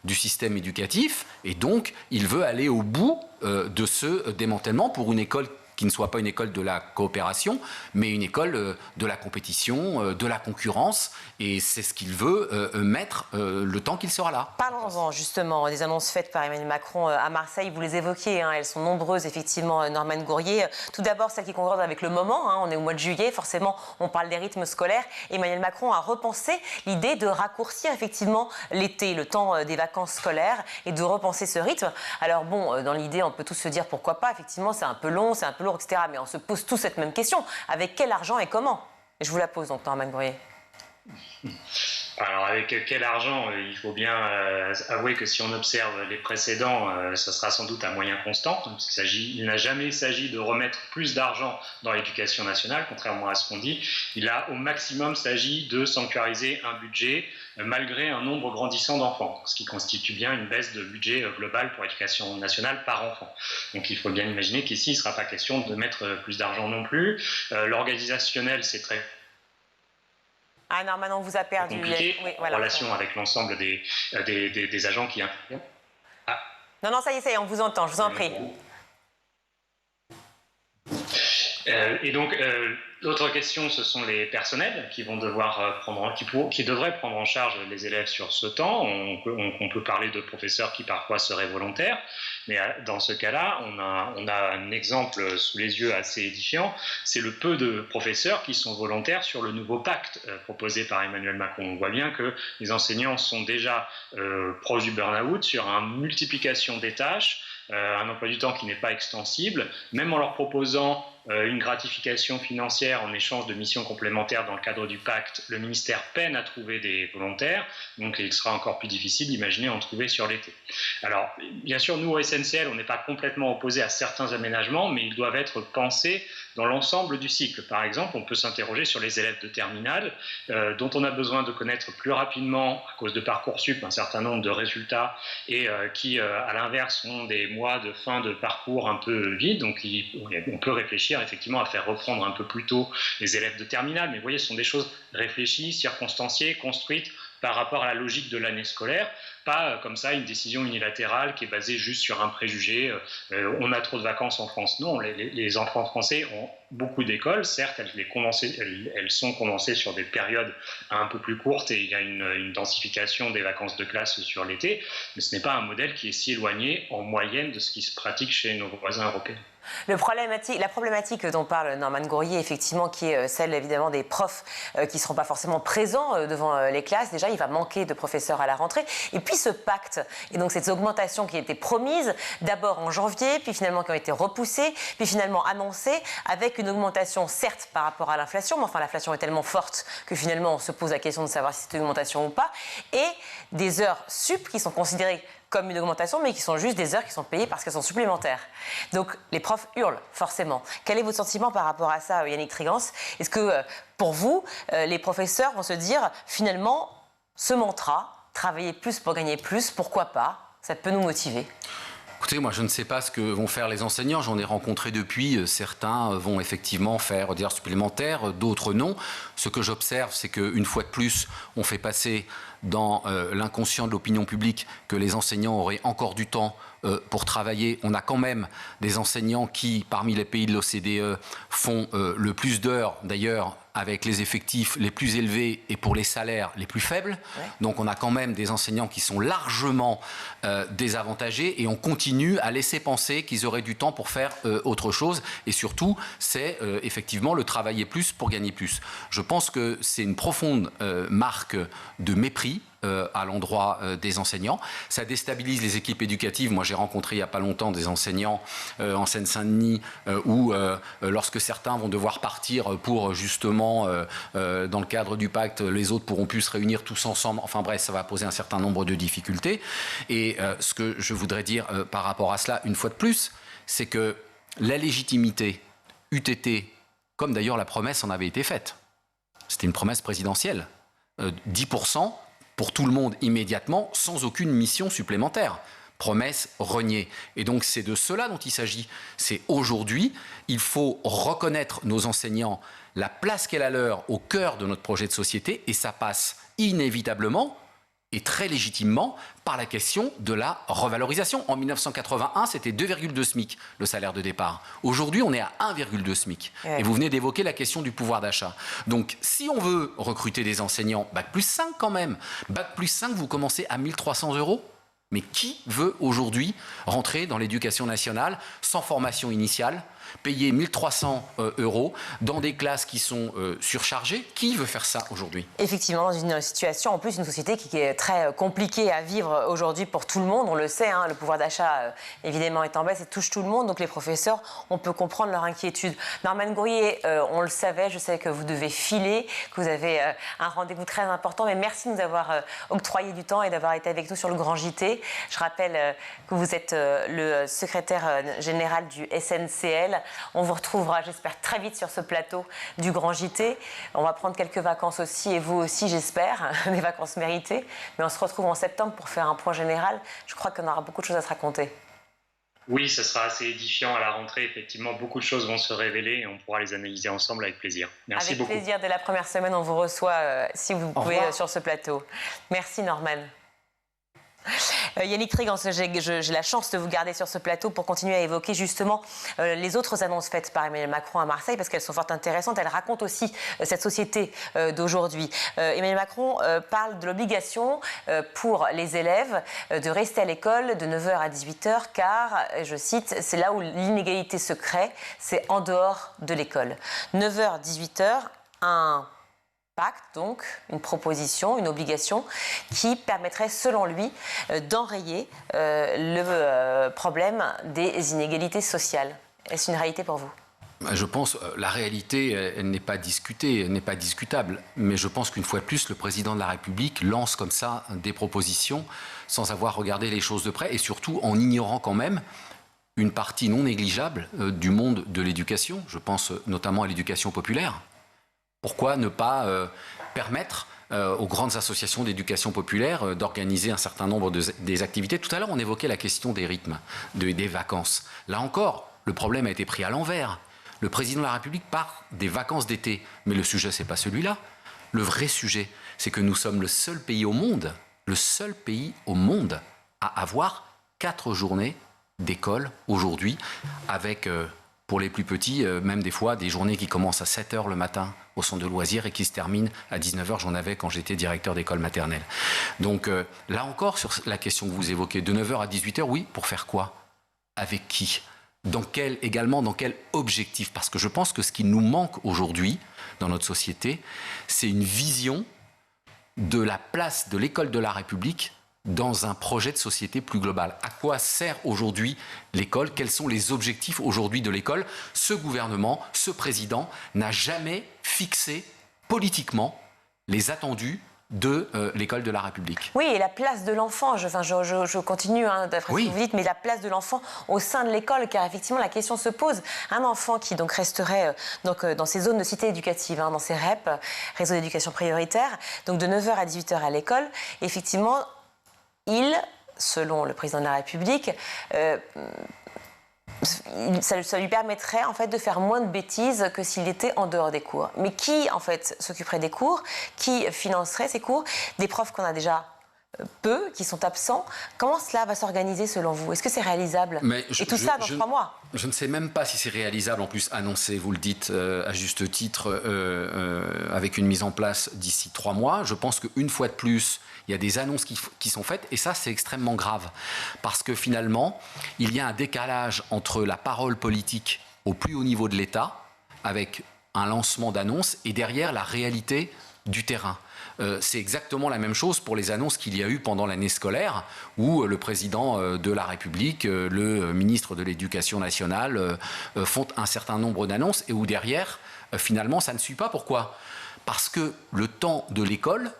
du système éducatif et donc il veut aller au bout de ce démantèlement pour une école qui ne soit pas une école de la coopération, mais une école de la compétition, de la concurrence, et c'est ce qu'il veut mettre le temps qu'il sera là. Parlons-en justement des annonces faites par Emmanuel Macron à Marseille, vous les évoquiez, elles sont nombreuses effectivement, Norman Gourrier. Tout d'abord, celle qui concorde avec le moment, on est au mois de juillet, forcément on parle des rythmes scolaires. Emmanuel Macron a repensé l'idée de raccourcir effectivement l'été, le temps des vacances scolaires, et de repenser ce rythme. Alors bon, dans l'idée, on peut tous se dire pourquoi pas, effectivement c'est un peu long, c'est un peu lourd, etc. Mais on se pose tous cette même question. Avec quel argent et comment? Et je vous la pose donc, Norman Gourrier. Alors avec quel argent? Il faut bien avouer que si on observe les précédents, ce sera sans doute à moyen constant. Parce il n'a jamais s'agi de remettre plus d'argent dans l'éducation nationale, contrairement à ce qu'on dit. Il a au maximum s'agi de sanctuariser un budget malgré un nombre grandissant d'enfants, ce qui constitue bien une baisse de budget global pour l'éducation nationale par enfant. Donc il faut bien imaginer qu'ici, il ne sera pas question de mettre plus d'argent non plus. L'organisationnel, c'est très Ah Norman, on vous a perdu. Compliqué, oui, voilà. En relation avec l'ensemble des agents qui interviennent. Ah. Non, ça y est, on vous entend, je vous en prie. Et donc, l'autre question, ce sont les personnels qui vont devoir qui devraient prendre en charge les élèves sur ce temps. On peut parler de professeurs qui parfois seraient volontaires, mais dans ce cas-là, on a un exemple sous les yeux assez édifiant. C'est le peu de professeurs qui sont volontaires sur le nouveau pacte proposé par Emmanuel Macron. On voit bien que les enseignants sont déjà proches du burn-out sur une multiplication des tâches, un emploi du temps qui n'est pas extensible, même en leur proposant une gratification financière en échange de missions complémentaires dans le cadre du pacte. Le ministère peine à trouver des volontaires, donc il sera encore plus difficile d'imaginer en trouver sur l'été. Alors, bien sûr, nous, au SNCL, on n'est pas complètement opposés à certains aménagements, mais ils doivent être pensés dans l'ensemble du cycle. Par exemple, on peut s'interroger sur les élèves de terminale, dont on a besoin de connaître plus rapidement, à cause de Parcoursup, un certain nombre de résultats, et qui, à l'inverse, ont des mois de fin de parcours un peu vides. Donc, on peut réfléchir effectivement à faire reprendre un peu plus tôt les élèves de terminale. Mais vous voyez, ce sont des choses réfléchies, circonstanciées, construites par rapport à la logique de l'année scolaire, pas comme ça une décision unilatérale qui est basée juste sur un préjugé, on a trop de vacances en France. Non, les enfants français ont beaucoup d'écoles, certes elles sont condensées sur des périodes un peu plus courtes et il y a une densification des vacances de classe sur l'été, mais ce n'est pas un modèle qui est si éloigné en moyenne de ce qui se pratique chez nos voisins européens. La problématique dont parle Norman Gourrier, effectivement, qui est celle évidemment des profs qui ne seront pas forcément présents devant les classes. Déjà, il va manquer de professeurs à la rentrée. Et puis ce pacte, et donc cette augmentation qui a été promise, d'abord en janvier, puis finalement qui ont été repoussées, puis finalement annoncées, avec une augmentation certes par rapport à l'inflation, mais enfin l'inflation est tellement forte que finalement on se pose la question de savoir si c'est une augmentation ou pas, et des heures sup qui sont considérées comme une augmentation, mais qui sont juste des heures qui sont payées parce qu'elles sont supplémentaires. Donc les profs hurlent, forcément. Quel est votre sentiment par rapport à ça, Yannick Trigance? Est-ce que, pour vous, les professeurs vont se dire, finalement, ce mantra, travailler plus pour gagner plus, pourquoi pas? Ça peut nous motiver. Écoutez, moi je ne sais pas ce que vont faire les enseignants, j'en ai rencontré depuis, certains vont effectivement faire des heures supplémentaires, d'autres non. Ce que j'observe, c'est qu'une fois de plus, on fait passer dans l'inconscient de l'opinion publique que les enseignants auraient encore du temps pour travailler. On a quand même des enseignants qui, parmi les pays de l'OCDE, font le plus d'heures, d'ailleurs, avec les effectifs les plus élevés et pour les salaires les plus faibles. Ouais. Donc on a quand même des enseignants qui sont largement désavantagés et on continue à laisser penser qu'ils auraient du temps pour faire autre chose. Et surtout, c'est effectivement le travailler plus pour gagner plus. Je pense que c'est une profonde marque de mépris à l'endroit des enseignants. Ça déstabilise les équipes éducatives. Moi, j'ai rencontré il n'y a pas longtemps des enseignants en Seine-Saint-Denis où, lorsque certains vont devoir partir pour justement, dans le cadre du pacte, les autres pourront plus se réunir tous ensemble. Enfin bref, ça va poser un certain nombre de difficultés. Et ce que je voudrais dire par rapport à cela, une fois de plus, c'est que la légitimité eût été, comme d'ailleurs la promesse en avait été faite. C'était une promesse présidentielle. 10% pour tout le monde immédiatement, sans aucune mission supplémentaire. Promesse reniée. Et donc c'est de cela dont il s'agit. C'est aujourd'hui, il faut reconnaître nos enseignants, la place qu'elle a leur au cœur de notre projet de société, et ça passe inévitablement et très légitimement par la question de la revalorisation. En 1981, c'était 2,2 SMIC, le salaire de départ. Aujourd'hui, on est à 1,2 SMIC. Ouais. Et vous venez d'évoquer la question du pouvoir d'achat. Donc, si on veut recruter des enseignants, Bac plus 5 quand même. Bac plus 5, vous commencez à 1 300 €. Mais qui veut aujourd'hui rentrer dans l'éducation nationale sans formation initiale, payer 1 300 € dans des classes qui sont surchargées? Qui veut faire ça aujourd'hui? Effectivement, dans une situation, en plus, une société qui est très compliquée à vivre aujourd'hui pour tout le monde. On le sait, hein, le pouvoir d'achat, évidemment, est en baisse et touche tout le monde. Donc les professeurs, on peut comprendre leur inquiétude. Norman Gourrier, on le savait, je sais que vous devez filer, que vous avez un rendez-vous très important. Mais merci de nous avoir octroyé du temps et d'avoir été avec nous sur le Grand JT. Je rappelle que vous êtes le secrétaire général du SNCL. On vous retrouvera, j'espère, très vite sur ce plateau du Grand JT. On va prendre quelques vacances aussi, et vous aussi, j'espère, des vacances méritées. Mais on se retrouve en septembre pour faire un point général. Je crois qu'on aura beaucoup de choses à se raconter. Oui, ce sera assez édifiant à la rentrée. Effectivement, beaucoup de choses vont se révéler et on pourra les analyser ensemble avec plaisir. Merci beaucoup. Avec plaisir. Dès la première semaine, on vous reçoit, si vous pouvez, sur ce plateau. Merci, Norman. Yannick Trigance, j'ai la chance de vous garder sur ce plateau pour continuer à évoquer justement les autres annonces faites par Emmanuel Macron à Marseille, parce qu'elles sont fort intéressantes. Elles racontent aussi cette société d'aujourd'hui. Emmanuel Macron parle de l'obligation pour les élèves de rester à l'école de 9h à 18h, car, je cite, c'est là où l'inégalité se crée, c'est en dehors de l'école. 9h, 18h, un pacte, donc une proposition, une obligation qui permettrait, selon lui, d'enrayer le problème des inégalités sociales. Est-ce une réalité pour vous ? Je pense que la réalité, elle n'est pas discutée, elle n'est pas discutable. Mais je pense qu'une fois de plus, le président de la République lance comme ça des propositions sans avoir regardé les choses de près et surtout en ignorant quand même une partie non négligeable du monde de l'éducation. Je pense notamment à l'éducation populaire. Pourquoi ne pas permettre aux grandes associations d'éducation populaire d'organiser un certain nombre des activités? Tout à l'heure, on évoquait la question des rythmes, des vacances. Là encore, le problème a été pris à l'envers. Le président de la République parle des vacances d'été. Mais le sujet, ce n'est pas celui-là. Le vrai sujet, c'est que nous sommes le seul pays au monde à avoir 4 journées d'école aujourd'hui, avec, pour les plus petits, même des fois, des journées qui commencent à 7h le matin au centre de loisirs et qui se terminent à 19h. J'en avais quand j'étais directeur d'école maternelle. Donc là encore, sur la question que vous évoquez, de 9h à 18h, oui, pour faire quoi? Avec qui? dans quel objectif? Parce que je pense que ce qui nous manque aujourd'hui dans notre société, c'est une vision de la place de l'école de la République dans un projet de société plus global. À quoi sert aujourd'hui l'école? Quels sont les objectifs aujourd'hui de l'école? Ce gouvernement, ce président n'a jamais fixé politiquement les attendus de l'école de la République. Oui, et la place de l'enfant, je continue d'après ce que vous dites, mais la place de l'enfant au sein de l'école, car effectivement la question se pose. Un enfant qui donc resterait dans ces zones de cité éducative, dans ces REP, réseau d'éducation prioritaire, donc de 9h à 18h à l'école, effectivement, selon le président de la République, ça lui permettrait en fait de faire moins de bêtises que s'il était en dehors des cours. Mais qui en fait s'occuperait des cours? Qui financerait ces cours? Des profs qu'on a déjà peu, qui sont absents. Comment cela va s'organiser selon vous? Est-ce que c'est réalisable? Et tout ça dans 3 mois? Je ne sais même pas si c'est réalisable, en plus annoncé, vous le dites à juste titre, avec une mise en place d'ici 3 mois. Je pense qu'une fois de plus, il y a des annonces qui sont faites, et ça, c'est extrêmement grave. Parce que finalement, il y a un décalage entre la parole politique au plus haut niveau de l'État, avec un lancement d'annonces, et derrière la réalité du terrain. C'est exactement la même chose pour les annonces qu'il y a eu pendant l'année scolaire, où le président de la République, le ministre de l'Éducation nationale font un certain nombre d'annonces, et où derrière, finalement, ça ne suit pas. Pourquoi? Parce que le temps de l'école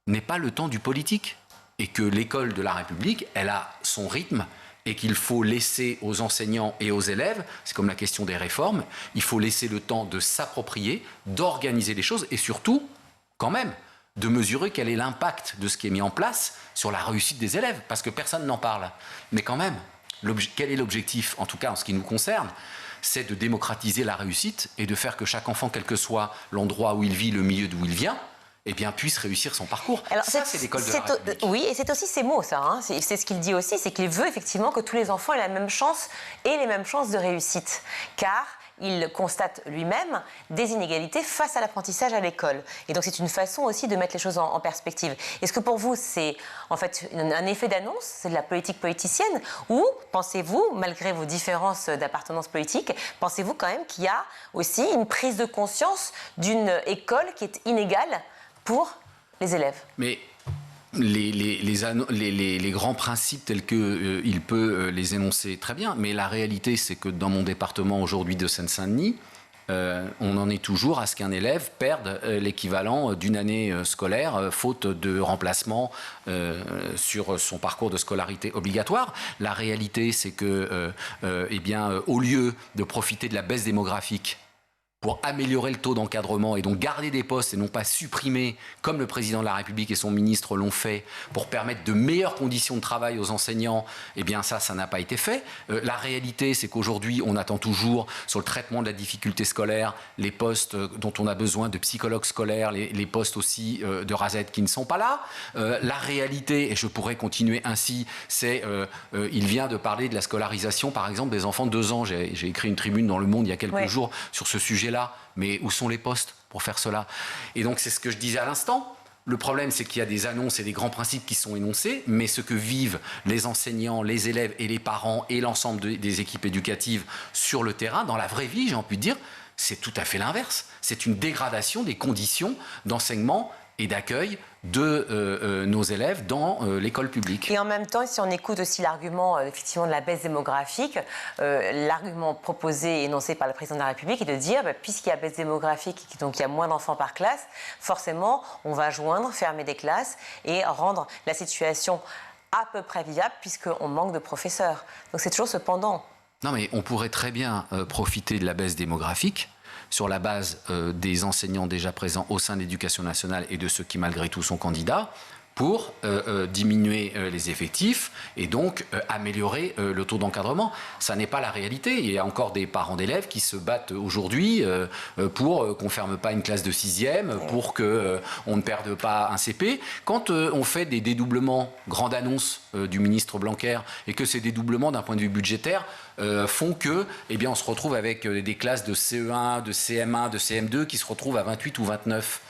n'est pas le temps du politique, et que l'école de la République, elle a son rythme, et qu'il faut laisser aux enseignants et aux élèves, c'est comme la question des réformes, il faut laisser le temps de s'approprier, d'organiser les choses, et surtout, quand même, de mesurer quel est l'impact de ce qui est mis en place sur la réussite des élèves, parce que personne n'en parle. Mais quand même, quel est l'objectif, en tout cas en ce qui nous concerne, c'est de démocratiser la réussite et de faire que chaque enfant, quel que soit l'endroit où il vit, le milieu d'où il vient, eh bien, puisse réussir son parcours. Alors, ça, c'est l'école de la République. Oui, et c'est aussi ces mots, ça. C'est ce qu'il dit aussi, c'est qu'il veut effectivement que tous les enfants aient la même chance et les mêmes chances de réussite. Car il constate lui-même des inégalités face à l'apprentissage à l'école. Et donc c'est une façon aussi de mettre les choses en perspective. Est-ce que pour vous c'est en fait un effet d'annonce, c'est de la politique politicienne, ou pensez-vous, malgré vos différences d'appartenance politique, pensez-vous quand même qu'il y a aussi une prise de conscience d'une école qui est inégale pour les élèves? Mais les grands principes tels qu'il peut les énoncer très bien, mais la réalité c'est que dans mon département aujourd'hui de Seine-Saint-Denis, on en est toujours à ce qu'un élève perde l'équivalent d'une année scolaire faute de remplacement sur son parcours de scolarité obligatoire. La réalité c'est que au lieu de profiter de la baisse démographique pour améliorer le taux d'encadrement et donc garder des postes et non pas supprimer, comme le président de la République et son ministre l'ont fait, pour permettre de meilleures conditions de travail aux enseignants, eh bien ça n'a pas été fait. La réalité, c'est qu'aujourd'hui, on attend toujours sur le traitement de la difficulté scolaire, les postes dont on a besoin de psychologues scolaires, les postes aussi de RASET qui ne sont pas là. La réalité, et je pourrais continuer ainsi, c'est il vient de parler de la scolarisation, par exemple, des enfants de 2 ans. J'ai écrit une tribune dans Le Monde il y a quelques jours sur ce sujet là, mais où sont les postes pour faire cela? Et donc c'est ce que je disais à l'instant. Le problème, c'est qu'il y a des annonces et des grands principes qui sont énoncés, mais ce que vivent les enseignants, les élèves et les parents et l'ensemble des équipes éducatives sur le terrain, dans la vraie vie, j'ai envie de dire, c'est tout à fait l'inverse. C'est une dégradation des conditions d'enseignement et d'accueil de nos élèves dans l'école publique. Et en même temps, si on écoute aussi l'argument effectivement de la baisse démographique, l'argument proposé et énoncé par le président de la République est de dire, puisqu'il y a baisse démographique, donc il y a moins d'enfants par classe, forcément, on va joindre, fermer des classes et rendre la situation à peu près viable, puisqu'on manque de professeurs. Donc c'est toujours ce pendant. Non, mais on pourrait très bien profiter de la baisse démographique sur la base des enseignants déjà présents au sein de l'Éducation nationale et de ceux qui malgré tout sont candidats, pour diminuer les effectifs et donc améliorer le taux d'encadrement. Ça n'est pas la réalité. Il y a encore des parents d'élèves qui se battent aujourd'hui pour qu'on ne ferme pas une classe de 6e, pour qu'on ne perde pas un CP. Quand on fait des dédoublements, grande annonce du ministre Blanquer, et que ces dédoublements d'un point de vue budgétaire font que, on se retrouve avec des classes de CE1, de CM1, de CM2 qui se retrouvent à 28 ou 29.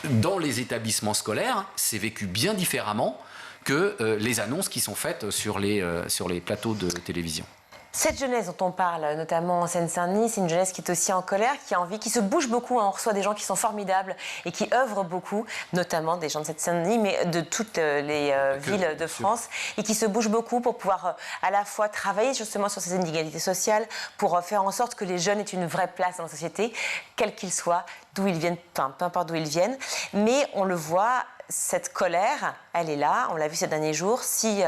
Dans les établissements scolaires, c'est vécu bien différemment que les annonces qui sont faites sur les plateaux de télévision. Cette jeunesse dont on parle, notamment en Seine-Saint-Denis, c'est une jeunesse qui est aussi en colère, qui a envie, qui se bouge beaucoup. On reçoit des gens qui sont formidables et qui œuvrent beaucoup, notamment des gens de Seine-Saint-Denis, mais de toutes les villes de France, et qui se bougent beaucoup pour pouvoir à la fois travailler justement sur ces inégalités sociales, pour faire en sorte que les jeunes aient une vraie place dans la société, quels qu'ils soient, d'où ils viennent, peu importe d'où ils viennent. Mais on le voit, cette colère, elle est là, on l'a vu ces derniers jours, 6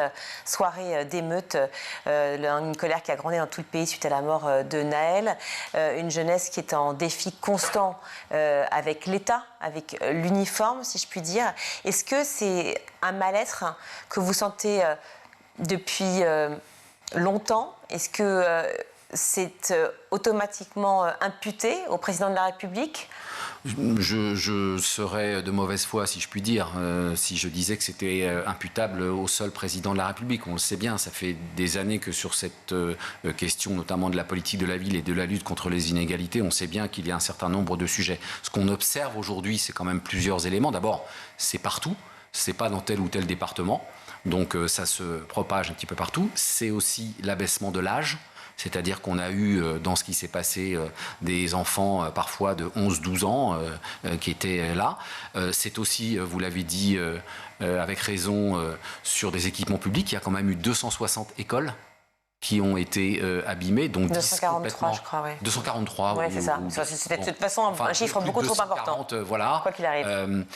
soirées d'émeutes, une colère qui a grandi dans tout le pays suite à la mort de Naël, une jeunesse qui est en défi constant avec l'État, avec l'uniforme, si je puis dire. Est-ce que c'est un mal-être que vous sentez depuis longtemps? Est-ce que c'est automatiquement imputé au président de la République? Je serais de mauvaise foi, si je puis dire, si je disais que c'était imputable au seul président de la République. On le sait bien, ça fait des années que sur cette question, notamment de la politique de la ville et de la lutte contre les inégalités, on sait bien qu'il y a un certain nombre de sujets. Ce qu'on observe aujourd'hui, c'est quand même plusieurs éléments. D'abord, c'est partout, c'est pas dans tel ou tel département, donc ça se propage un petit peu partout. C'est aussi l'abaissement de l'âge. C'est-à-dire qu'on a eu, dans ce qui s'est passé, des enfants parfois de 11-12 ans qui étaient là. C'est aussi, vous l'avez dit avec raison, sur des équipements publics. Il y a quand même eu 260 écoles qui ont été abîmés. Donc 243, je crois, oui. 243, oui. Oui, c'est ça. C'était de toute façon un chiffre beaucoup trop important. Voilà. Quoi qu'il arrive.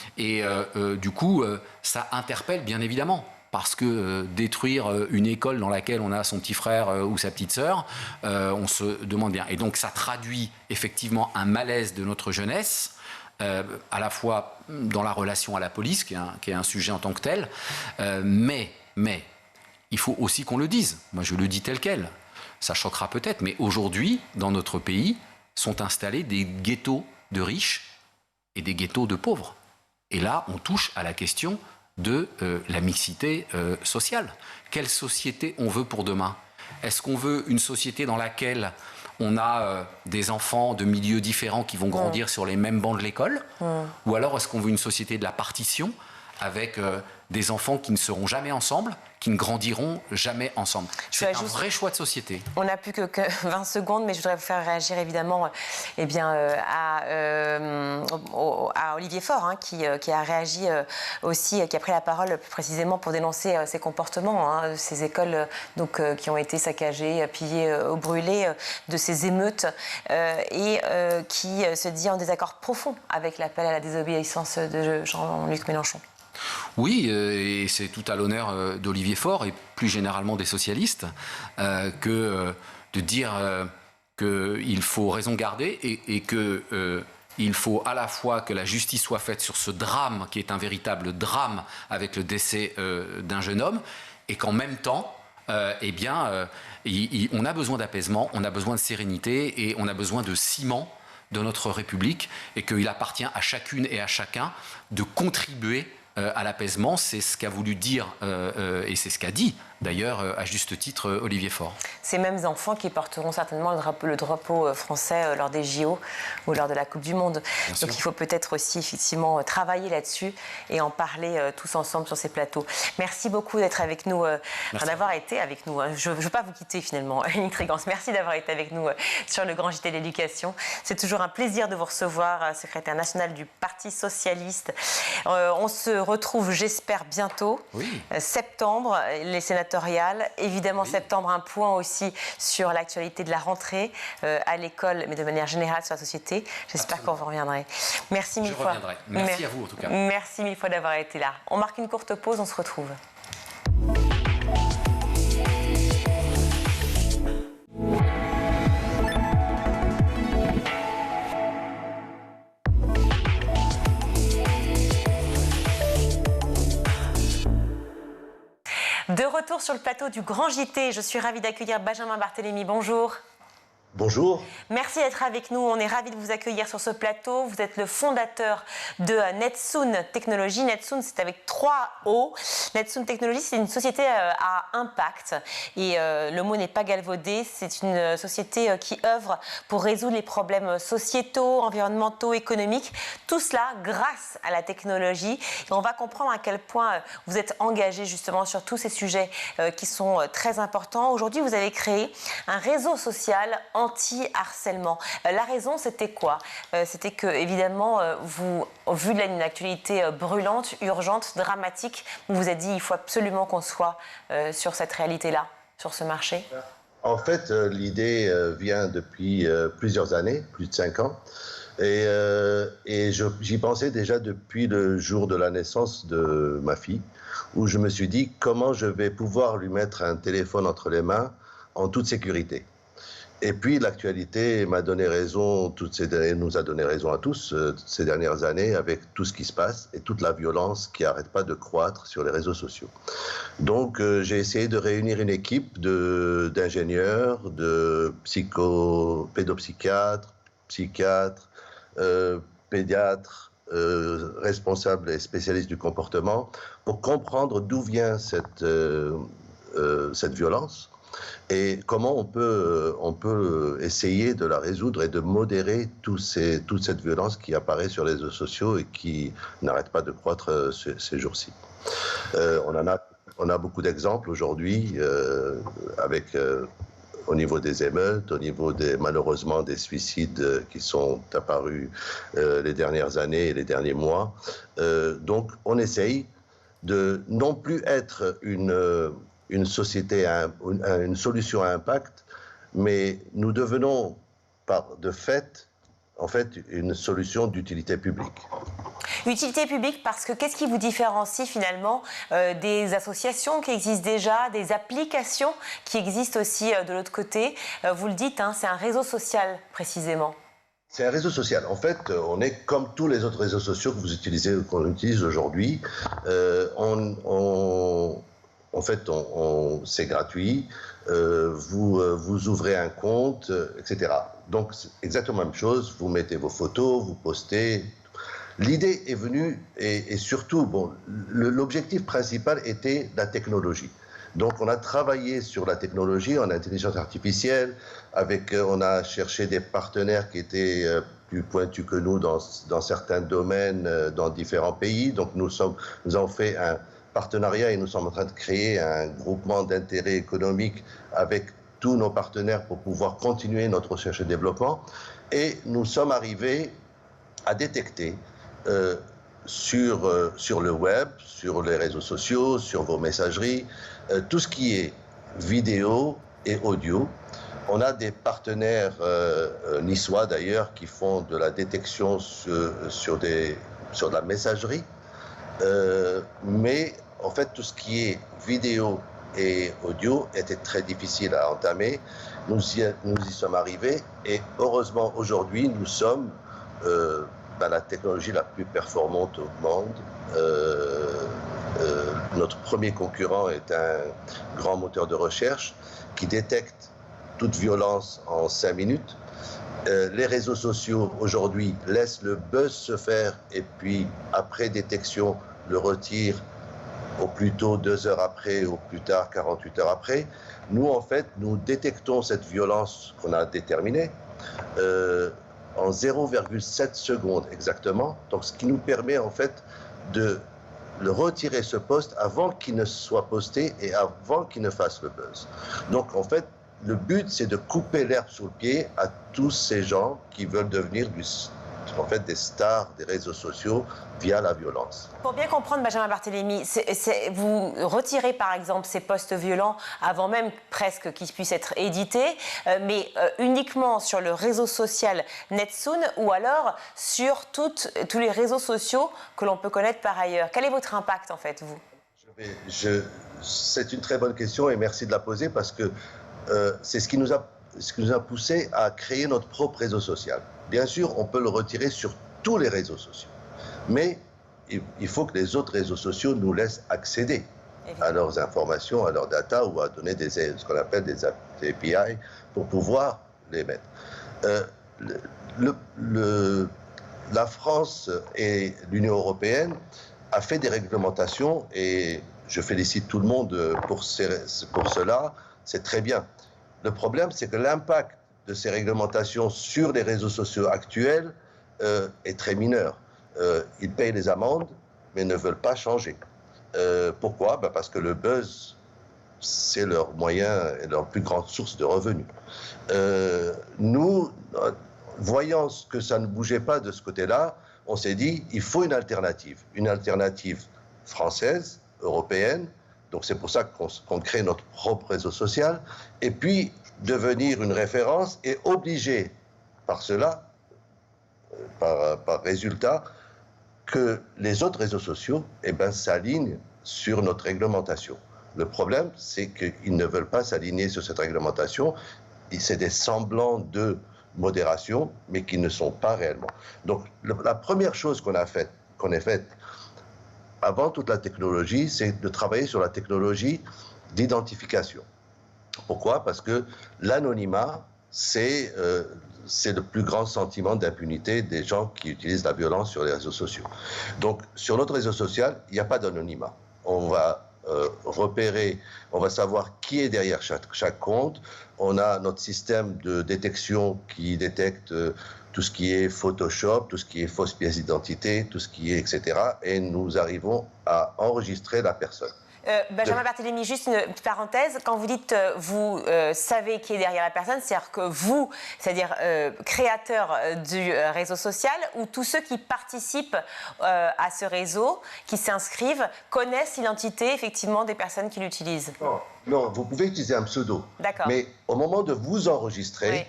Du coup, ça interpelle, bien évidemment. Parce que détruire une école dans laquelle on a son petit frère ou sa petite sœur, on se demande bien. Et donc ça traduit effectivement un malaise de notre jeunesse, à la fois dans la relation à la police, qui est un sujet en tant que tel, mais il faut aussi qu'on le dise. Moi je le dis tel quel, ça choquera peut-être, mais aujourd'hui, dans notre pays, sont installés des ghettos de riches et des ghettos de pauvres. Et là, on touche à la question de la mixité sociale. Quelle société on veut pour demain? Est-ce qu'on veut une société dans laquelle on a des enfants de milieux différents qui vont grandir sur les mêmes bancs de l'école? Ou alors est-ce qu'on veut une société de la partition avec des enfants qui ne seront jamais ensemble, qui ne grandiront jamais ensemble? C'est un vrai choix de société. On n'a plus que 20 secondes, mais je voudrais vous faire réagir évidemment à Olivier Faure, qui a réagi aussi, qui a pris la parole plus précisément pour dénoncer ces comportements, ces écoles qui ont été saccagées, pillées ou brûlées, de ces émeutes, et qui se dit en désaccord profond avec l'appel à la désobéissance de Jean-Luc Mélenchon. Oui, et c'est tout à l'honneur d'Olivier Faure et plus généralement des socialistes que de dire qu'il faut raison garder et qu'il faut à la fois que la justice soit faite sur ce drame qui est un véritable drame avec le décès d'un jeune homme et qu'en même temps, on a besoin d'apaisement, on a besoin de sérénité et on a besoin de ciment de notre République et qu'il appartient à chacune et à chacun de contribuer à l'apaisement. C'est ce qu'a voulu dire et c'est ce qu'a dit d'ailleurs à juste titre Olivier Faure. Ces mêmes enfants qui porteront certainement le drapeau français lors des JO ou lors de la Coupe du Monde. Donc il faut peut-être aussi effectivement travailler là-dessus et en parler tous ensemble sur ces plateaux. Merci beaucoup d'être avec nous, d'avoir été avec nous. Je ne veux pas vous quitter finalement, Annick Tregance. Merci d'avoir été avec nous sur le Grand JT de l'Éducation. C'est toujours un plaisir de vous recevoir, secrétaire national du Parti Socialiste. On se retrouve, j'espère, bientôt. Oui. Septembre, les sénateurs. Évidemment, septembre, un point aussi sur l'actualité de la rentrée à l'école, mais de manière générale sur la société. J'espère qu'on vous reviendra. Merci mille fois. Reviendrai. Merci à vous en tout cas. Merci mille fois d'avoir été là. On marque une courte pause, on se retrouve. De retour sur le plateau du Grand JT, je suis ravie d'accueillir Benjamin Barthélémy. Bonjour. Bonjour. Merci d'être avec nous. On est ravis de vous accueillir sur ce plateau. Vous êtes le fondateur de Netsoon Technologies. Netsoon, c'est avec 3 O. Netsoon Technologies, c'est une société à impact. Et le mot n'est pas galvaudé. C'est une société qui œuvre pour résoudre les problèmes sociétaux, environnementaux, économiques. Tout cela grâce à la technologie. Et on va comprendre à quel point vous êtes engagé justement sur tous ces sujets qui sont très importants. Aujourd'hui, vous avez créé un réseau social anti-harcèlement. La raison, c'était quoi? C'était que, évidemment, vous, vu une actualité brûlante, urgente, dramatique, vous vous êtes dit il faut absolument qu'on soit sur cette réalité-là, sur ce marché. En fait, l'idée vient depuis plusieurs années, plus de 5 ans. Et j'y pensais déjà depuis le jour de la naissance de ma fille, où je me suis dit comment je vais pouvoir lui mettre un téléphone entre les mains en toute sécurité. Et puis l'actualité m'a donné raison, nous a donné raison à tous ces dernières années avec tout ce qui se passe et toute la violence qui n'arrête pas de croître sur les réseaux sociaux. Donc j'ai essayé de réunir une équipe d'ingénieurs, de pédopsychiatres, psychiatres, pédiatres, responsables et spécialistes du comportement pour comprendre d'où vient cette violence. Et comment on peut essayer de la résoudre et de modérer toute cette violence qui apparaît sur les réseaux sociaux et qui n'arrête pas de croître ces jours-ci. On a beaucoup d'exemples aujourd'hui au niveau des émeutes, au niveau malheureusement des suicides qui sont apparus les dernières années et les derniers mois. Donc on essaye de non plus être une société, une solution à impact, mais nous devenons de fait, en fait, une solution d'utilité publique. Utilité publique parce que qu'est-ce qui vous différencie finalement des associations qui existent déjà, des applications qui existent aussi de l'autre côté? Vous le dites, hein, c'est un réseau social précisément. C'est un réseau social. En fait, on est comme tous les autres réseaux sociaux qu'on utilise aujourd'hui. En fait, c'est gratuit, vous ouvrez un compte, etc. Donc, c'est exactement la même chose, vous mettez vos photos, vous postez. L'idée est venue, et surtout, bon, l'objectif principal était la technologie. Donc, on a travaillé sur la technologie, en intelligence artificielle, on a cherché des partenaires qui étaient plus pointus que nous dans certains domaines, dans différents pays. Donc, nous avons fait un partenariat et nous sommes en train de créer un groupement d'intérêt économique avec tous nos partenaires pour pouvoir continuer notre recherche et développement. Et nous sommes arrivés à détecter sur le web, sur les réseaux sociaux, sur vos messageries, tout ce qui est vidéo et audio. On a des partenaires niçois d'ailleurs qui font de la détection sur de la messagerie. Mais en fait, tout ce qui est vidéo et audio était très difficile à entamer. Nous y sommes arrivés et heureusement aujourd'hui, nous sommes la technologie la plus performante au monde. Notre premier concurrent est un grand moteur de recherche qui détecte toute violence en 5 minutes. Les réseaux sociaux aujourd'hui laissent le buzz se faire et puis après détection le retire au plus tôt 2 heures après, au plus tard 48 heures après. Nous, en fait, nous détectons cette violence qu'on a déterminée en 0,7 secondes exactement. Donc, ce qui nous permet, en fait, de retirer ce post avant qu'il ne soit posté et avant qu'il ne fasse le buzz. Donc, en fait, le but, c'est de couper l'herbe sous le pied à tous ces gens qui veulent devenir des stars des réseaux sociaux via la violence. Pour bien comprendre, Benjamin Barthélémy, vous retirez par exemple ces posts violents avant même presque qu'ils puissent être édités, mais uniquement sur le réseau social Netsoon ou alors sur tous les réseaux sociaux que l'on peut connaître par ailleurs. Quel est votre impact en fait, vous? C'est une très bonne question et merci de la poser parce que c'est ce qui nous a poussé à créer notre propre réseau social. Bien sûr, on peut le retirer sur tous les réseaux sociaux, mais il faut que les autres réseaux sociaux nous laissent accéder à leurs informations, à leurs data ou à donner ce qu'on appelle des API pour pouvoir les mettre. La France et l'Union européenne a fait des réglementations et je félicite tout le monde pour cela, c'est très bien. Le problème, c'est que l'impact de ces réglementations sur les réseaux sociaux actuels est très mineur. Ils payent les amendes, mais ne veulent pas changer. Pourquoi? Parce que le buzz, c'est leur moyen et leur plus grande source de revenus. Nous, voyant que ça ne bougeait pas de ce côté-là, on s'est dit, il faut une alternative française, européenne, donc c'est pour ça qu'on crée notre propre réseau social, et puis devenir une référence et obliger par cela, par résultat, que les autres réseaux sociaux s'alignent sur notre réglementation. Le problème, c'est qu'ils ne veulent pas s'aligner sur cette réglementation, c'est des semblants de modération, mais qui ne sont pas réellement. Donc, la première chose qu'on ait faite avant toute la technologie, c'est de travailler sur la technologie d'identification. Pourquoi? Parce que l'anonymat, c'est le plus grand sentiment d'impunité des gens qui utilisent la violence sur les réseaux sociaux. Donc, sur notre réseau social, il n'y a pas d'anonymat. On va repérer, on va savoir qui est derrière chaque compte. On a notre système de détection qui détecte tout ce qui est Photoshop, tout ce qui est fausse pièce d'identité, tout ce qui est etc. Et nous arrivons à enregistrer la personne. Benjamin Barthélémy, juste une parenthèse. Quand vous dites vous savez qui est derrière la personne, c'est-à-dire que vous, c'est-à-dire créateur du réseau social, ou tous ceux qui participent à ce réseau, qui s'inscrivent, connaissent l'identité effectivement des personnes qui l'utilisent? Non, vous pouvez utiliser un pseudo. D'accord. Mais au moment de vous enregistrer, oui,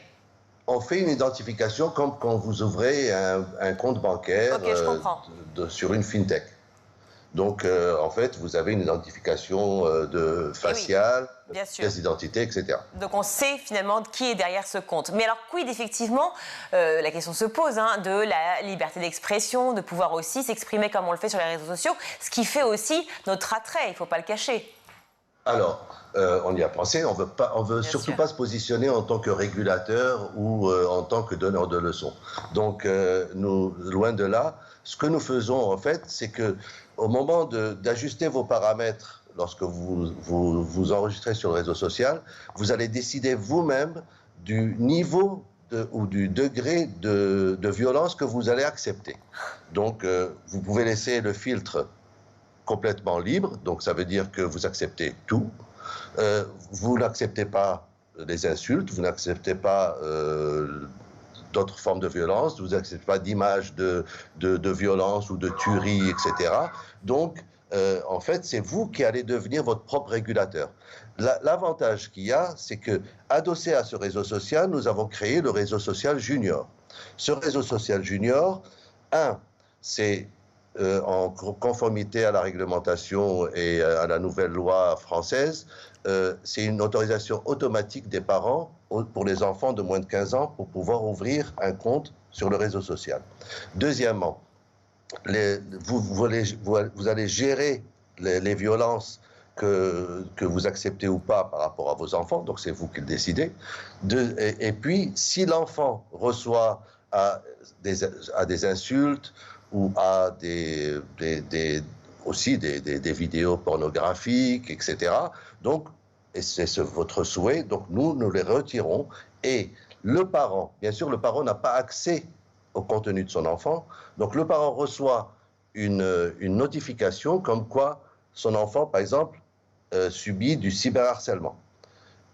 on fait une identification comme quand vous ouvrez un compte bancaire sur une fintech. Donc, en fait, vous avez une identification faciale, pièce d'identité, etc. Donc, on sait finalement qui est derrière ce compte. Mais alors, quid, effectivement, la question se pose, de la liberté d'expression, de pouvoir aussi s'exprimer comme on le fait sur les réseaux sociaux, ce qui fait aussi notre attrait, il ne faut pas le cacher. Alors, on y a pensé, on veut surtout pas se positionner en tant que régulateur ou en tant que donneur de leçons. Donc, nous, loin de là, ce que nous faisons, en fait, c'est que au moment d'ajuster vos paramètres, lorsque vous enregistrez sur le réseau social, vous allez décider vous-même du niveau ou du degré de violence que vous allez accepter. Donc, vous pouvez laisser le filtre complètement libre, donc ça veut dire que vous acceptez tout. Vous n'acceptez pas les insultes, vous n'acceptez pas d'autres formes de violence, vous n'acceptez pas d'images de violence ou de tuerie, etc. Donc, en fait, c'est vous qui allez devenir votre propre régulateur. L'avantage qu'il y a, c'est que, adossé à ce réseau social, nous avons créé le réseau social junior. Ce réseau social junior, c'est en conformité à la réglementation et à la nouvelle loi française, c'est une autorisation automatique des parents pour les enfants de moins de 15 ans pour pouvoir ouvrir un compte sur le réseau social. Deuxièmement, vous allez gérer les violences que vous acceptez ou pas par rapport à vos enfants, donc c'est vous qui le décidez. Et puis, si l'enfant reçoit à des insultes ou à aussi des vidéos pornographiques, etc., donc, et c'est votre souhait, donc nous les retirons. Et le parent, bien sûr, le parent n'a pas accès au contenu de son enfant, donc le parent reçoit une notification comme quoi son enfant, par exemple, subit du cyberharcèlement.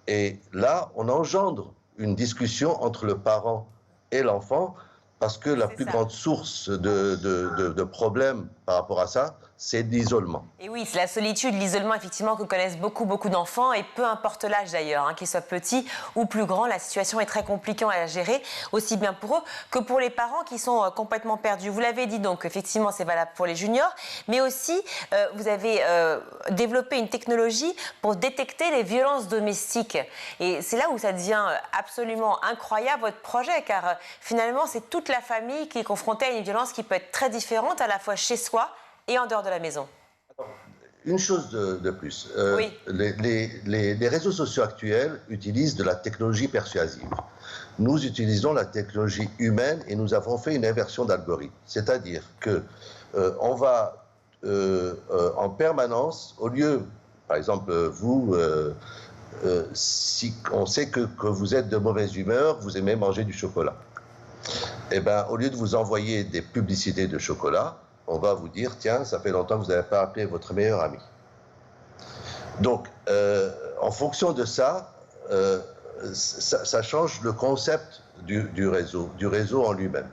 Et là, on engendre une discussion entre le parent et l'enfant, parce que la plus grande source de problèmes par rapport à ça, c'est l'isolement. Et oui, c'est la solitude, l'isolement, effectivement, que connaissent beaucoup d'enfants, et peu importe l'âge d'ailleurs, qu'ils soient petits ou plus grands, la situation est très compliquée à gérer, aussi bien pour eux que pour les parents qui sont complètement perdus. Vous l'avez dit, donc effectivement, c'est valable pour les juniors, mais aussi, vous avez développé une technologie pour détecter les violences domestiques. Et c'est là où ça devient absolument incroyable, votre projet, car finalement, c'est toute la famille qui est confrontée à une violence qui peut être très différente, à la fois chez soi et en dehors de la maison. une chose de plus. Oui. Les réseaux sociaux actuels utilisent de la technologie persuasive. Nous utilisons la technologie humaine et nous avons fait une inversion d'algorithme. C'est-à-dire que on va en permanence, au lieu, par exemple, vous, si on sait que vous êtes de mauvaise humeur, vous aimez manger du chocolat, eh bien, au lieu de vous envoyer des publicités de chocolat, on va vous dire, tiens, ça fait longtemps que vous n'avez pas appelé votre meilleur ami. Donc, en fonction de ça, ça change le concept du réseau en lui-même.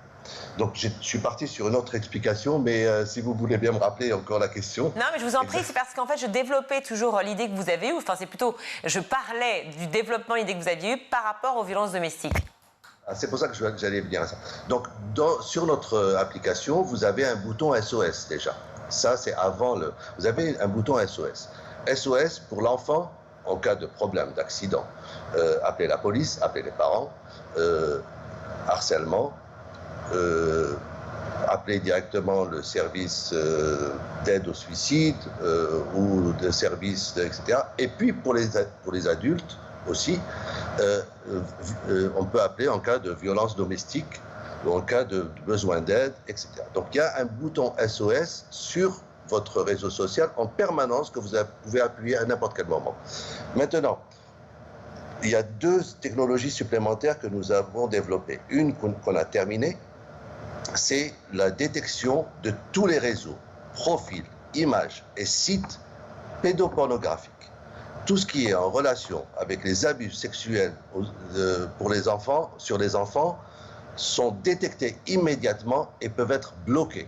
Donc, je suis parti sur une autre explication, mais si vous voulez bien me rappeler encore la question. Non, mais je vous en prie, c'est parce qu'en fait, je développais toujours l'idée que vous avez eue, enfin, c'est plutôt, je parlais du développement, l'idée que vous aviez eue par rapport aux violences domestiques. C'est pour ça que j'allais venir à ça. Donc, sur notre application, vous avez un bouton SOS déjà. Ça, c'est avant le... Vous avez un bouton SOS. SOS pour l'enfant, en cas de problème, d'accident. Appelez la police, appelez les parents, harcèlement, appelez directement le service d'aide au suicide ou le service, etc. Et puis, pour les adultes, aussi, on peut appeler en cas de violence domestique ou en cas de besoin d'aide, etc. Donc il y a un bouton SOS sur votre réseau social en permanence que vous pouvez appuyer à n'importe quel moment. Maintenant, il y a 2 technologies supplémentaires que nous avons développées. Une qu'on a terminée, c'est la détection de tous les réseaux, profils, images et sites pédopornographiques. Tout ce qui est en relation avec les abus sexuels pour les enfants, sur les enfants, sont détectés immédiatement et peuvent être bloqués.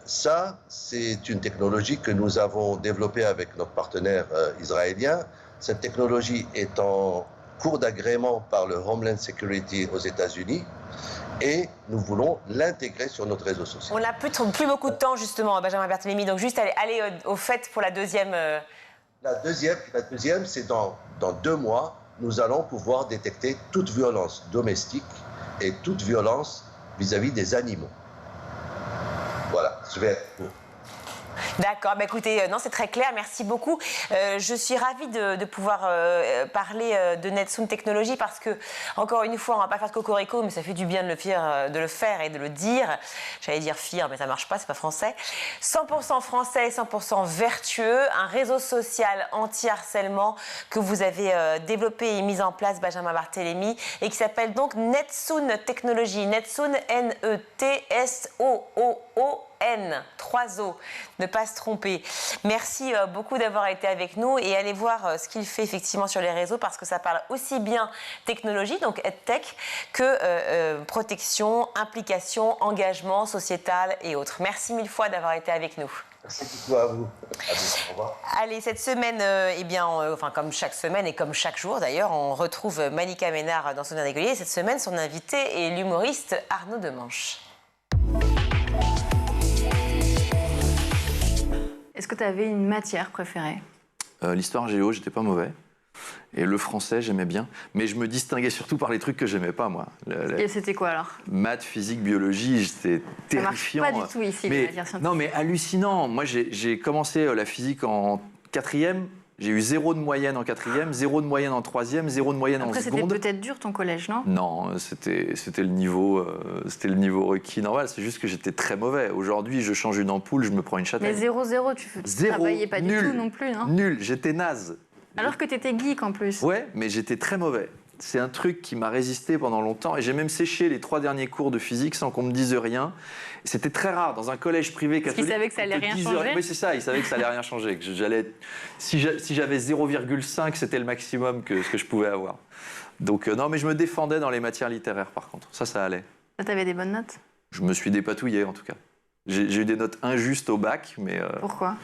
Ça, c'est une technologie que nous avons développée avec notre partenaire israélien. Cette technologie est en cours d'agrément par le Homeland Security aux États-Unis et nous voulons l'intégrer sur notre réseau social. On n'a plus beaucoup de temps, justement, Benjamin Barthélémy, donc juste aller au fait pour la deuxième... La deuxième, c'est dans 2 mois, nous allons pouvoir détecter toute violence domestique et toute violence vis-à-vis des animaux. Voilà, je vais... D'accord, bah écoutez, non, c'est très clair, merci beaucoup. Je suis ravie de pouvoir parler de Netsoon Technologies parce que, encore une fois, on ne va pas faire de cocorico, mais ça fait du bien de le faire et de le dire. J'allais dire FIR, mais ça ne marche pas, c'est pas français. 100% français, 100% vertueux, un réseau social anti-harcèlement que vous avez développé et mis en place, Benjamin Barthélémy, et qui s'appelle donc Netsoon Technologies. Netsoon, N-E-T-S-O-O-O-N, 3 O, ne pas se tromper. Merci beaucoup d'avoir été avec nous et allez voir ce qu'il fait effectivement sur les réseaux parce que ça parle aussi bien technologie, donc EdTech, que protection, implication, engagement sociétal et autres. Merci 1000 fois d'avoir été avec nous. Merci beaucoup à vous. Au revoir. Allez, cette semaine, enfin comme chaque semaine et comme chaque jour d'ailleurs, on retrouve Malika Ménard dans son air régulier. Cette semaine, son invité est l'humoriste Arnaud Demanche. Est-ce que tu avais une matière préférée ? L'histoire géo, j'étais pas mauvais. Et le français, j'aimais bien. Mais je me distinguais surtout par les trucs que j'aimais pas, moi. Et c'était quoi, alors ? Maths, physique, biologie, c'était terrifiant. Ça marche pas du tout ici, les matières scientifiques. Non, mais hallucinant. Moi, j'ai commencé la physique en 4e. J'ai eu 0 de moyenne en 4e, 0 de moyenne en 3e, 0 de moyenne en seconde. Après, c'était peut-être dur, ton collège, non ? Non, c'était le niveau requis normal. C'est juste que j'étais très mauvais. Aujourd'hui, je change une ampoule, je me prends une châtaigne. Mais 0-0, tu travaillais pas du tout non plus, non ? Nul, j'étais naze. Alors que tu étais geek en plus. Ouais, mais j'étais très mauvais. C'est un truc qui m'a résisté pendant longtemps et j'ai même séché les 3 derniers cours de physique sans qu'on me dise rien. C'était très rare dans un collège privé catholique. Parce qu'ils savaient que ça allait rien changer. Oui, c'est ça, ils savaient que ça allait rien changer. Que si j'avais 0,5, c'était le maximum que ce que je pouvais avoir. Donc non, mais je me défendais dans les matières littéraires par contre. Ça allait. Ça, t'avais des bonnes notes ? Je me suis dépatouillé en tout cas. J'ai eu des notes injustes au bac, mais... Pourquoi ?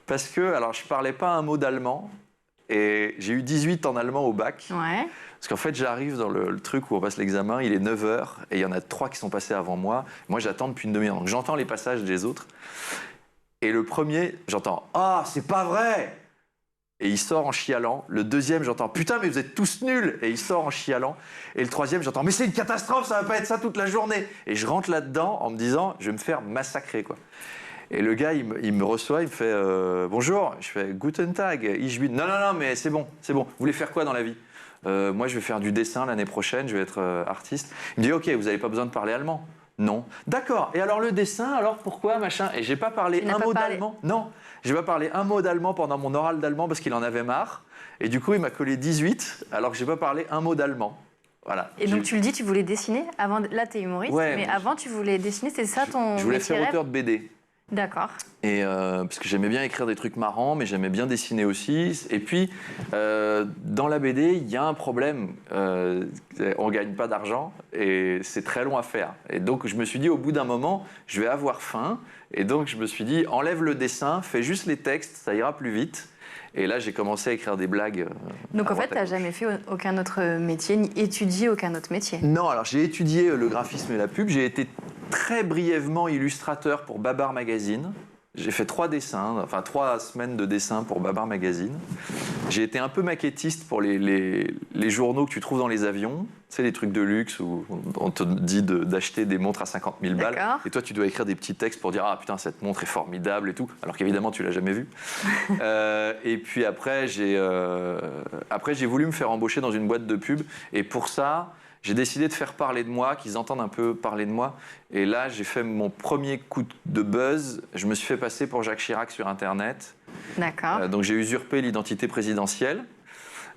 Parce que, alors je parlais pas un mot d'allemand. Et j'ai eu 18 en allemand au bac. Ouais. Parce qu'en fait, j'arrive dans le truc où on passe l'examen, il est 9h, et il y en a 3 qui sont passés avant moi. Moi, j'attends depuis une demi-heure. Donc, j'entends les passages des autres. Et le premier, j'entends « Ah, c'est pas vrai !» Et il sort en chialant. Le deuxième, j'entends « Putain, mais vous êtes tous nuls !» Et il sort en chialant. Et le troisième, j'entends « Mais c'est une catastrophe, ça va pas être ça toute la journée !» Et je rentre là-dedans en me disant « Je vais me faire massacrer, quoi. » Et le gars, il me reçoit, il me fait bonjour. Je fais Guten Tag, ich bin. Non, mais c'est bon. Vous voulez faire quoi dans la vie? Moi, je vais faire du dessin l'année prochaine, je vais être artiste. Il me dit ok, vous n'avez pas besoin de parler allemand? Non. D'accord. Et alors le dessin, alors pourquoi machin? Et j'ai pas parlé un mot d'allemand. Non, j'ai pas parlé un mot d'allemand pendant mon oral d'allemand parce qu'il en avait marre. Et du coup, il m'a collé 18 alors que j'ai pas parlé un mot d'allemand. Voilà. Et donc tu le dis, tu voulais dessiner avant. Là, t'es humoriste, mais avant tu voulais dessiner, c'est ça ton. Je voulais faire auteur de BD. D'accord. Et parce que j'aimais bien écrire des trucs marrants, mais j'aimais bien dessiner aussi. Et puis, dans la BD, il y a un problème. On ne gagne pas d'argent et c'est très long à faire. Et donc, je me suis dit, au bout d'un moment, je vais avoir faim. Et donc, je me suis dit, enlève le dessin, fais juste les textes, ça ira plus vite. Et là, j'ai commencé à écrire des blagues. Donc, en fait, tu n'as jamais fait aucun autre métier, ni étudié aucun autre métier? Non, alors j'ai étudié le graphisme et la pub. J'ai été très brièvement illustrateur pour Babar Magazine. J'ai fait 3 semaines de dessin pour Babar Magazine. J'ai été un peu maquettiste pour les journaux que tu trouves dans les avions. Tu sais, les trucs de luxe où on te dit d'acheter des montres à 50 000 balles. Et toi, tu dois écrire des petits textes pour dire « Ah putain, cette montre est formidable » et tout. Alors qu'évidemment, tu l'as jamais vue. Et puis après, j'ai voulu me faire embaucher dans une boîte de pub. Et pour ça, j'ai décidé de faire parler de moi, qu'ils entendent un peu parler de moi. Et là, j'ai fait mon premier coup de buzz. Je me suis fait passer pour Jacques Chirac sur Internet. D'accord. Donc j'ai usurpé l'identité présidentielle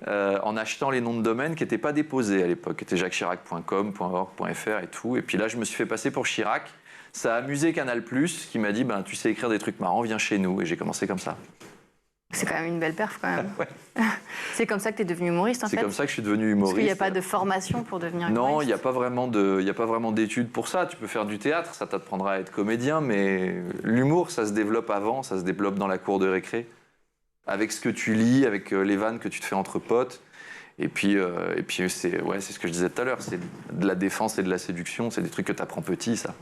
en achetant les noms de domaine qui n'étaient pas déposés à l'époque, qui étaient jacqueschirac.com, .org, .fr et tout. Et puis là, je me suis fait passer pour Chirac. Ça a amusé Canal+, qui m'a dit « Tu sais écrire des trucs marrants, viens chez nous ». Et j'ai commencé comme ça. C'est quand même une belle perf, quand même. Ouais. C'est comme ça que tu es devenu humoriste, en fait? C'est comme ça que je suis devenu humoriste. Parce qu'il n'y a pas de formation pour devenir humoriste? Non, il n'y a pas vraiment d'études pour ça. Tu peux faire du théâtre, ça t'apprendra à être comédien, mais l'humour, ça se développe avant, ça se développe dans la cour de récré. Avec ce que tu lis, avec les vannes que tu te fais entre potes. Et puis c'est ce que je disais tout à l'heure, c'est de la défense et de la séduction, c'est des trucs que tu apprends petit, ça.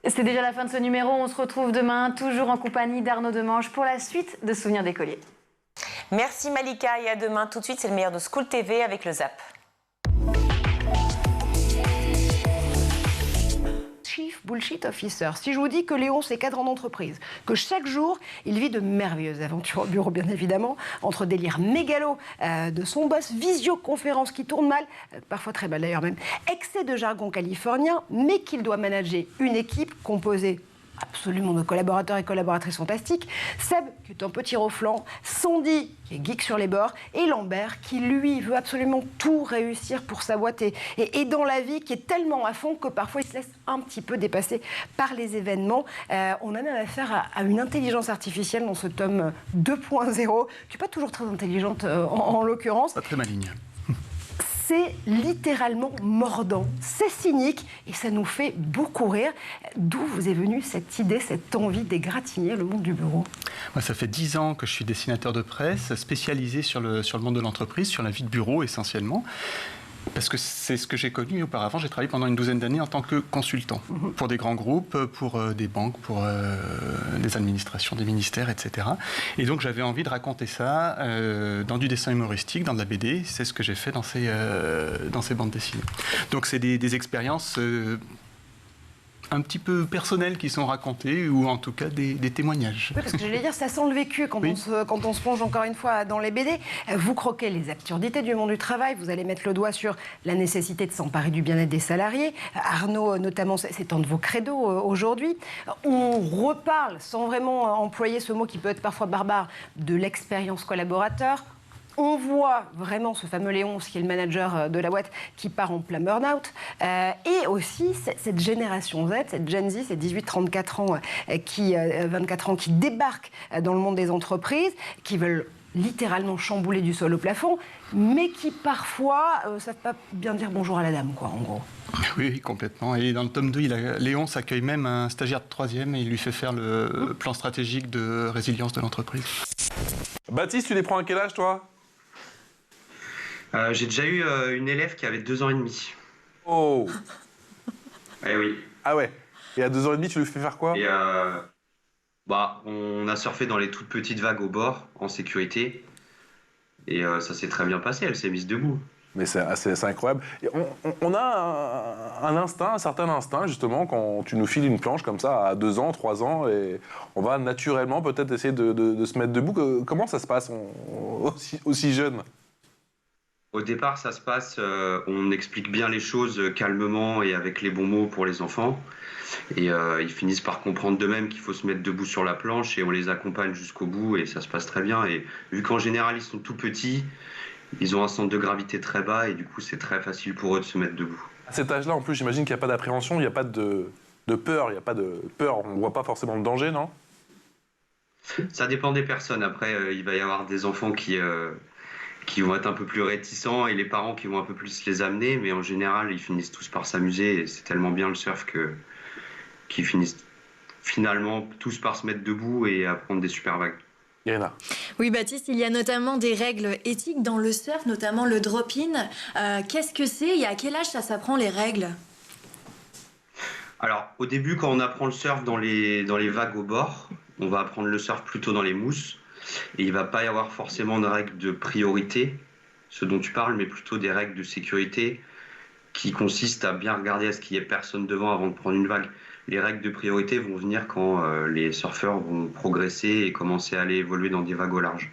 C'est déjà la fin de ce numéro, on se retrouve demain, toujours en compagnie d'Arnaud Demange, pour la suite de Souvenirs d'écolier. Merci Malika et à demain. Tout de suite, c'est le meilleur de School TV avec le Zap. Chief Bullshit Officer. Si je vous dis que Léon, c'est cadre en entreprise, que chaque jour, il vit de merveilleuses aventures au bureau, bien évidemment, entre délire mégalo de son boss, visioconférence qui tourne mal, parfois très mal d'ailleurs même, excès de jargon californien, mais qu'il doit manager une équipe composée absolument de collaborateurs et collaboratrices fantastiques, Seb, qui est un petit reflant, Sandy, qui est geek sur les bords, et Lambert, qui lui veut absolument tout réussir pour sa boîte et dans la vie, qui est tellement à fond que parfois il se laisse un petit peu dépasser par les événements. On a même affaire à une intelligence artificielle dans ce tome 2.0, qui n'est pas toujours très intelligente en l'occurrence. Pas très maligne. C'est littéralement mordant, c'est cynique et ça nous fait beaucoup rire. D'où vous est venue cette idée, cette envie d'égratigner le monde du bureau? Moi, ça fait 10 ans que je suis dessinateur de presse, spécialisé sur le monde de l'entreprise, sur la vie de bureau essentiellement. Parce que c'est ce que j'ai connu auparavant. J'ai travaillé pendant une douzaine d'années en tant que consultant pour des grands groupes, pour des banques, pour des administrations, des ministères, etc. Et donc j'avais envie de raconter ça dans du dessin humoristique, dans de la BD. C'est ce que j'ai fait dans ces bandes dessinées. Donc c'est des expériences un petit peu personnels qui sont racontés, ou en tout cas des témoignages. Oui, parce que j'allais dire, ça sent le vécu quand, oui. quand on se plonge encore une fois dans les BD. Vous croquez les absurdités du monde du travail, vous allez mettre le doigt sur la nécessité de s'emparer du bien-être des salariés. Arnaud, notamment, c'est un de vos credos aujourd'hui. On reparle, sans vraiment employer ce mot qui peut être parfois barbare, de l'expérience collaborateur. On voit vraiment ce fameux Léon, qui est le manager de la boîte, qui part en plein burn-out. Et aussi cette génération Z, cette Gen Z, ces 18-34 ans, 24 ans, qui débarquent dans le monde des entreprises, qui veulent littéralement chambouler du sol au plafond, mais qui parfois ne savent pas bien dire bonjour à la dame, quoi, en gros. Oui, complètement. Et dans le tome 2, Léon s'accueille même un stagiaire de 3e et il lui fait faire le plan stratégique de résilience de l'entreprise. Baptiste, tu les prends à quel âge, toi ? J'ai déjà eu une élève qui avait 2 ans et demi. Oh. Eh oui. Ah ouais. Et à 2 ans et demi, tu lui fais faire quoi? Et on a surfé dans les toutes petites vagues au bord, en sécurité. Et ça s'est très bien passé, elle s'est mise debout. Mais c'est incroyable. Et on a un certain instinct, justement, quand tu nous files une planche comme ça à 2 ans, 3 ans, et on va naturellement peut-être essayer de se mettre debout. Comment ça se passe aussi jeune? Au départ, ça se passe, on explique bien les choses calmement et avec les bons mots pour les enfants. Et ils finissent par comprendre d'eux-mêmes qu'il faut se mettre debout sur la planche et on les accompagne jusqu'au bout et ça se passe très bien. Et vu qu'en général, ils sont tout petits, ils ont un centre de gravité très bas et du coup, c'est très facile pour eux de se mettre debout. À cet âge-là, en plus, j'imagine qu'il n'y a pas d'appréhension, il n'y a pas de peur, il n'y a pas de peur, on ne voit pas forcément le danger, non? Ça dépend des personnes. Après, il va y avoir des enfants qui vont être un peu plus réticents et les parents qui vont un peu plus les amener, mais en général, ils finissent tous par s'amuser et c'est tellement bien le surf qu'ils finissent finalement tous par se mettre debout et à prendre des super vagues. Irina. Oui, Baptiste, il y a notamment des règles éthiques dans le surf, notamment le drop-in. Qu'est-ce que c'est et à quel âge ça s'apprend les règles? Alors, au début, quand on apprend le surf dans les vagues au bord, on va apprendre le surf plutôt dans les mousses. Et il ne va pas y avoir forcément de règles de priorité, ce dont tu parles, mais plutôt des règles de sécurité qui consistent à bien regarder à ce qu'il n'y ait personne devant avant de prendre une vague. Les règles de priorité vont venir quand les surfeurs vont progresser et commencer à aller évoluer dans des vagues au large.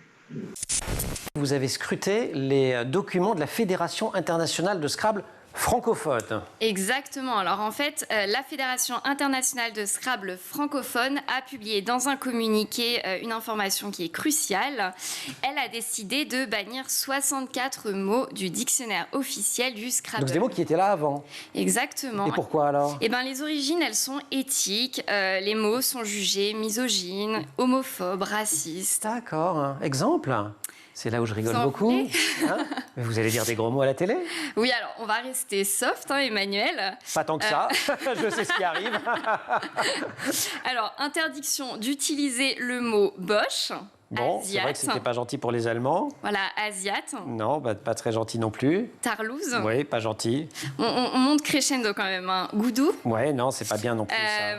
Vous avez scruté les documents de la Fédération internationale de Scrabble francophone. Exactement. Alors en fait, la Fédération internationale de Scrabble francophone a publié dans un communiqué une information qui est cruciale. Elle a décidé de bannir 64 mots du dictionnaire officiel du Scrabble. Donc des mots qui étaient là avant. Exactement. Et pourquoi alors? Eh bien, les origines, elles sont éthiques. Les mots sont jugés misogynes, homophobes, racistes. D'accord. Exemple? C'est là où je rigole beaucoup. Hein? Mais vous allez dire des gros mots à la télé? Oui, alors on va rester soft, hein, Emmanuel. Pas tant que ça, je sais ce qui arrive. Alors, interdiction d'utiliser le mot Bosch. Bon, c'est vrai que c'était pas gentil pour les Allemands. Voilà, Asiate. Non, bah, pas très gentil non plus. Tarlouse. Oui, pas gentil. On monte crescendo quand même. Hein. Goudou. Ouais, non, c'est pas bien non plus ça.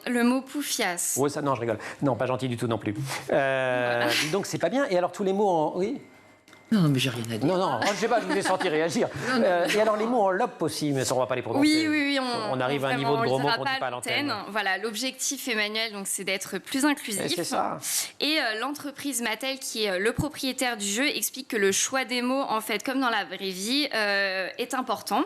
Le mot poufias. Oui, ça, non, je rigole. Non, pas gentil du tout non plus. Voilà. Donc c'est pas bien. Et alors tous les mots en... Oui. Non, mais j'ai rien à dire. Non, non, je sais pas, je vous ai senti réagir. Et alors les mots en lop aussi, mais ça on va pas les prononcer. Oui, on arrive à un niveau de gros mots qu'on dit pas à l'antenne. Voilà, l'objectif, Emmanuel, donc c'est d'être plus inclusif. C'est ça. Et l'entreprise Mattel, qui est le propriétaire du jeu, explique que le choix des mots, en fait, comme dans la vraie vie, est important.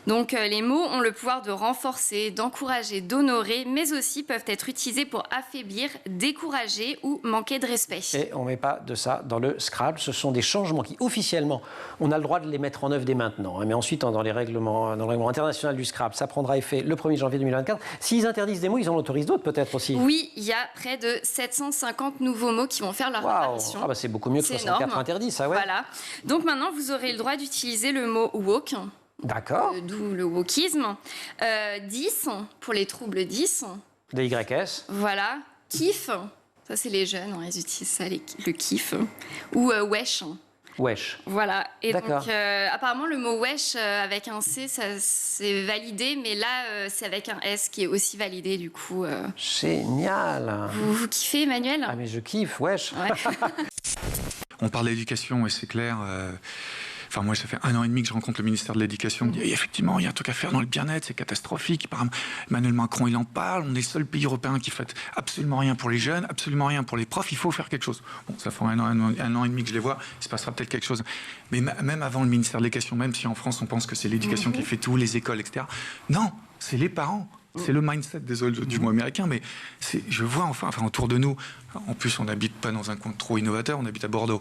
Donc les mots ont le pouvoir de renforcer, d'encourager, d'honorer, mais aussi peuvent être utilisés pour affaiblir, décourager ou manquer de respect. Et on met pas de ça dans le Scrabble. Ce sont des changements qui, officiellement, on a le droit de les mettre en œuvre dès maintenant. Mais ensuite, dans le règlement international du Scrabble, ça prendra effet le 1er janvier 2024. S'ils interdisent des mots, ils en autorisent d'autres peut-être aussi. Oui, il y a près de 750 nouveaux mots qui vont faire leur apparition. Ah bah c'est beaucoup mieux que 64 interdits, ça, ouais. Voilà. Donc maintenant, vous aurez le droit d'utiliser le mot woke. D'accord. D'où le wokisme. 10 pour les troubles 10. Des YS. Voilà. Kiff. Ça, c'est les jeunes, ils utilisent ça, le kiff. Ou wesh. Wesh. Voilà. Et donc, apparemment, le mot wesh avec un C, ça c'est validé, mais là, c'est avec un S qui est aussi validé, du coup. Génial. Vous kiffez, Emmanuel? Ah, mais je kiffe, wesh. Ouais. On parle d'éducation et c'est clair. Enfin, moi, ça fait 1 an et demi que je rencontre le ministère de l'Éducation. Il me dit, effectivement, il y a un truc à faire dans le bien-être, c'est catastrophique. Emmanuel Macron, il en parle. On est le seul pays européen qui fait absolument rien pour les jeunes, absolument rien pour les profs. Il faut faire quelque chose. Bon, ça fait un an et demi que je les vois. Il se passera peut-être quelque chose. Mais même avant le ministère de l'Éducation, même si en France, on pense que c'est l'éducation qui fait tout, les écoles, etc. Non, c'est les parents. C'est le mindset, désolé du mot américain, mais je vois enfin autour de nous, en plus on n'habite pas dans un coin trop innovateur, on habite à Bordeaux.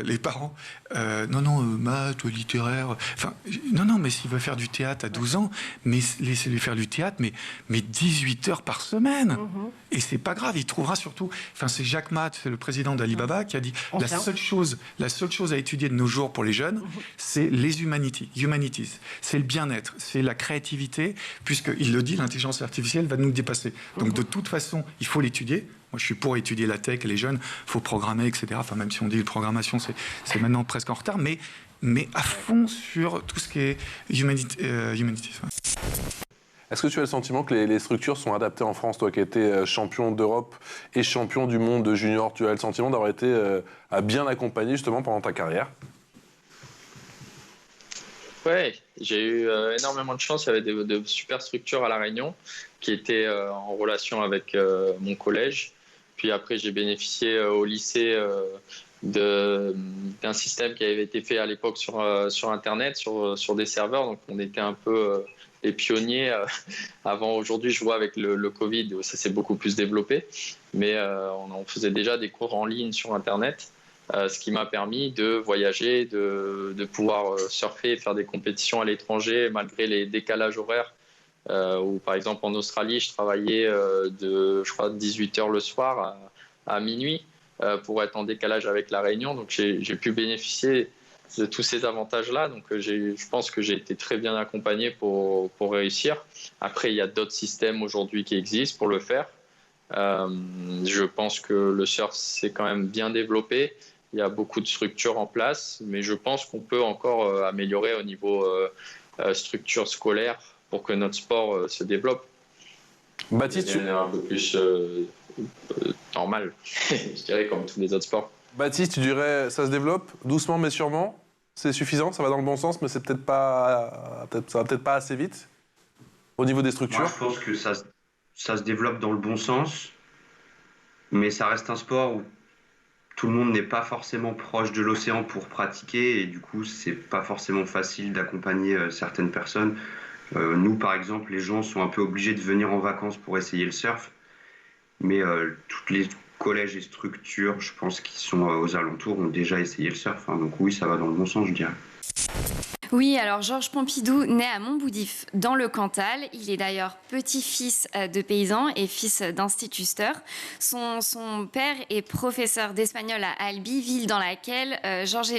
Les parents, maths, littéraire, non, mais s'il veut faire du théâtre à 12 ans, mais laissez-lui faire du théâtre, mais 18 heures par semaine. Et c'est pas grave, il trouvera surtout, c'est Jacques Mat, c'est le président d'Alibaba, qui a dit la seule chose à étudier de nos jours pour les jeunes, c'est les humanities, c'est le bien-être, c'est la créativité, puisqu'il le dit, l'intelligence artificielle va nous dépasser. Donc de toute façon, il faut l'étudier. Moi, je suis pour étudier la tech, les jeunes, il faut programmer, etc. Enfin, même si on dit que programmation, c'est maintenant presque en retard, mais à fond sur tout ce qui est humanities. Est-ce que tu as le sentiment que les structures sont adaptées en France, toi qui étais champion d'Europe et champion du monde de junior? Tu as le sentiment d'avoir été à bien accompagné justement pendant ta carrière? Ouais, j'ai eu énormément de chance. Il y avait de super structures à La Réunion qui étaient en relation avec mon collège. Puis après, j'ai bénéficié au lycée d'un système qui avait été fait à l'époque sur Internet, sur des serveurs. Donc, on était un peu les pionniers. Avant, aujourd'hui, je vois avec le Covid, ça s'est beaucoup plus développé. Mais on faisait déjà des cours en ligne sur Internet. Ce qui m'a permis de voyager, de pouvoir surfer et faire des compétitions à l'étranger malgré les décalages horaires. Où, par exemple, en Australie, je travaillais de 18h le soir à minuit pour être en décalage avec La Réunion. Donc, j'ai pu bénéficier de tous ces avantages-là. Donc, je pense que j'ai été très bien accompagné pour réussir. Après, il y a d'autres systèmes aujourd'hui qui existent pour le faire. Je pense que le surf s'est quand même bien développé. Il y a beaucoup de structures en place, mais je pense qu'on peut encore améliorer au niveau structure scolaire pour que notre sport se développe. Baptiste, tu un peu plus normal, je dirais, comme tous les autres sports. Baptiste, tu dirais ça se développe doucement mais sûrement. C'est suffisant, ça va dans le bon sens, mais c'est ça va peut-être pas assez vite au niveau des structures. Moi, je pense que ça se développe dans le bon sens, mais ça reste un sport où tout le monde n'est pas forcément proche de l'océan pour pratiquer, et du coup, c'est pas forcément facile d'accompagner certaines personnes. Nous, par exemple, les gens sont un peu obligés de venir en vacances pour essayer le surf, mais toutes les collèges et structures, je pense, qui sont aux alentours, ont déjà essayé le surf. Hein, donc oui, ça va dans le bon sens, je dirais. Oui, alors Georges Pompidou naît à Montboudif, dans le Cantal. Il est d'ailleurs petit-fils de paysan et fils d'instituteur. Son père est professeur d'espagnol à Albi, ville dans laquelle Georges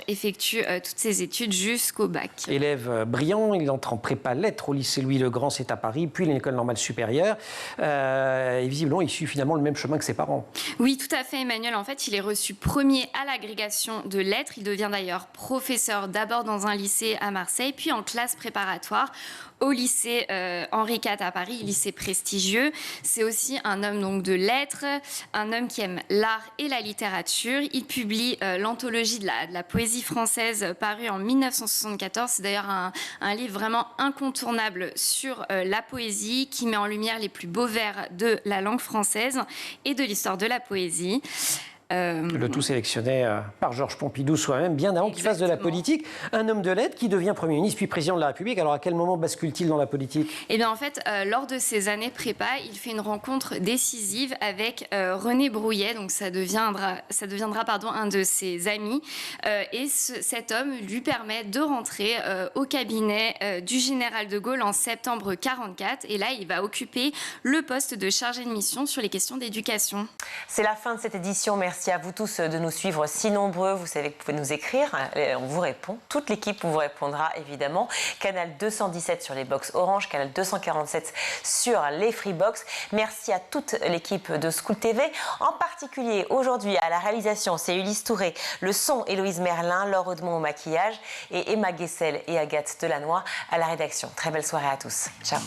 effectue toutes ses études jusqu'au bac. Élève brillant, il entre en prépa lettres au lycée Louis le Grand, c'est à Paris, puis l'école normale supérieure. Et visiblement, il suit finalement le même chemin que ses parents. Oui, tout à fait, Emmanuel. En fait, il est reçu premier à l'agrégation de lettres. Il devient d'ailleurs professeur d'abord dans un lycée à Marseille, puis en classe préparatoire au lycée Henri IV à Paris, lycée prestigieux. C'est aussi un homme donc de lettres, un homme qui aime l'art et la littérature. Il publie l'anthologie de la poésie française parue en 1974. C'est d'ailleurs un livre vraiment incontournable sur la poésie qui met en lumière les plus beaux vers de la langue française et de l'histoire de la poésie. Le tout sélectionné par Georges Pompidou soi-même, bien avant qu'il fasse de la politique. Un homme de lettres qui devient Premier ministre puis Président de la République. Alors à quel moment bascule-t-il dans la politique ? Eh bien en fait, lors de ses années prépa, il fait une rencontre décisive avec René Brouillet, donc ça deviendra un de ses amis. Et cet homme lui permet de rentrer au cabinet du général de Gaulle en septembre 1944. Et là, il va occuper le poste de chargé de mission sur les questions d'éducation. C'est la fin de cette édition. Merci à vous tous de nous suivre si nombreux. Vous savez que vous pouvez nous écrire. On vous répond. Toute l'équipe vous répondra évidemment. Canal 217 sur les box Orange, canal 247 sur les Freebox. Merci à toute l'équipe de School TV. En particulier aujourd'hui à la réalisation, c'est Ulysse Touré. Le son, Héloïse Merlin, Laure Audemont au maquillage et Emma Guessel et Agathe Delannoy à la rédaction. Très belle soirée à tous. Ciao.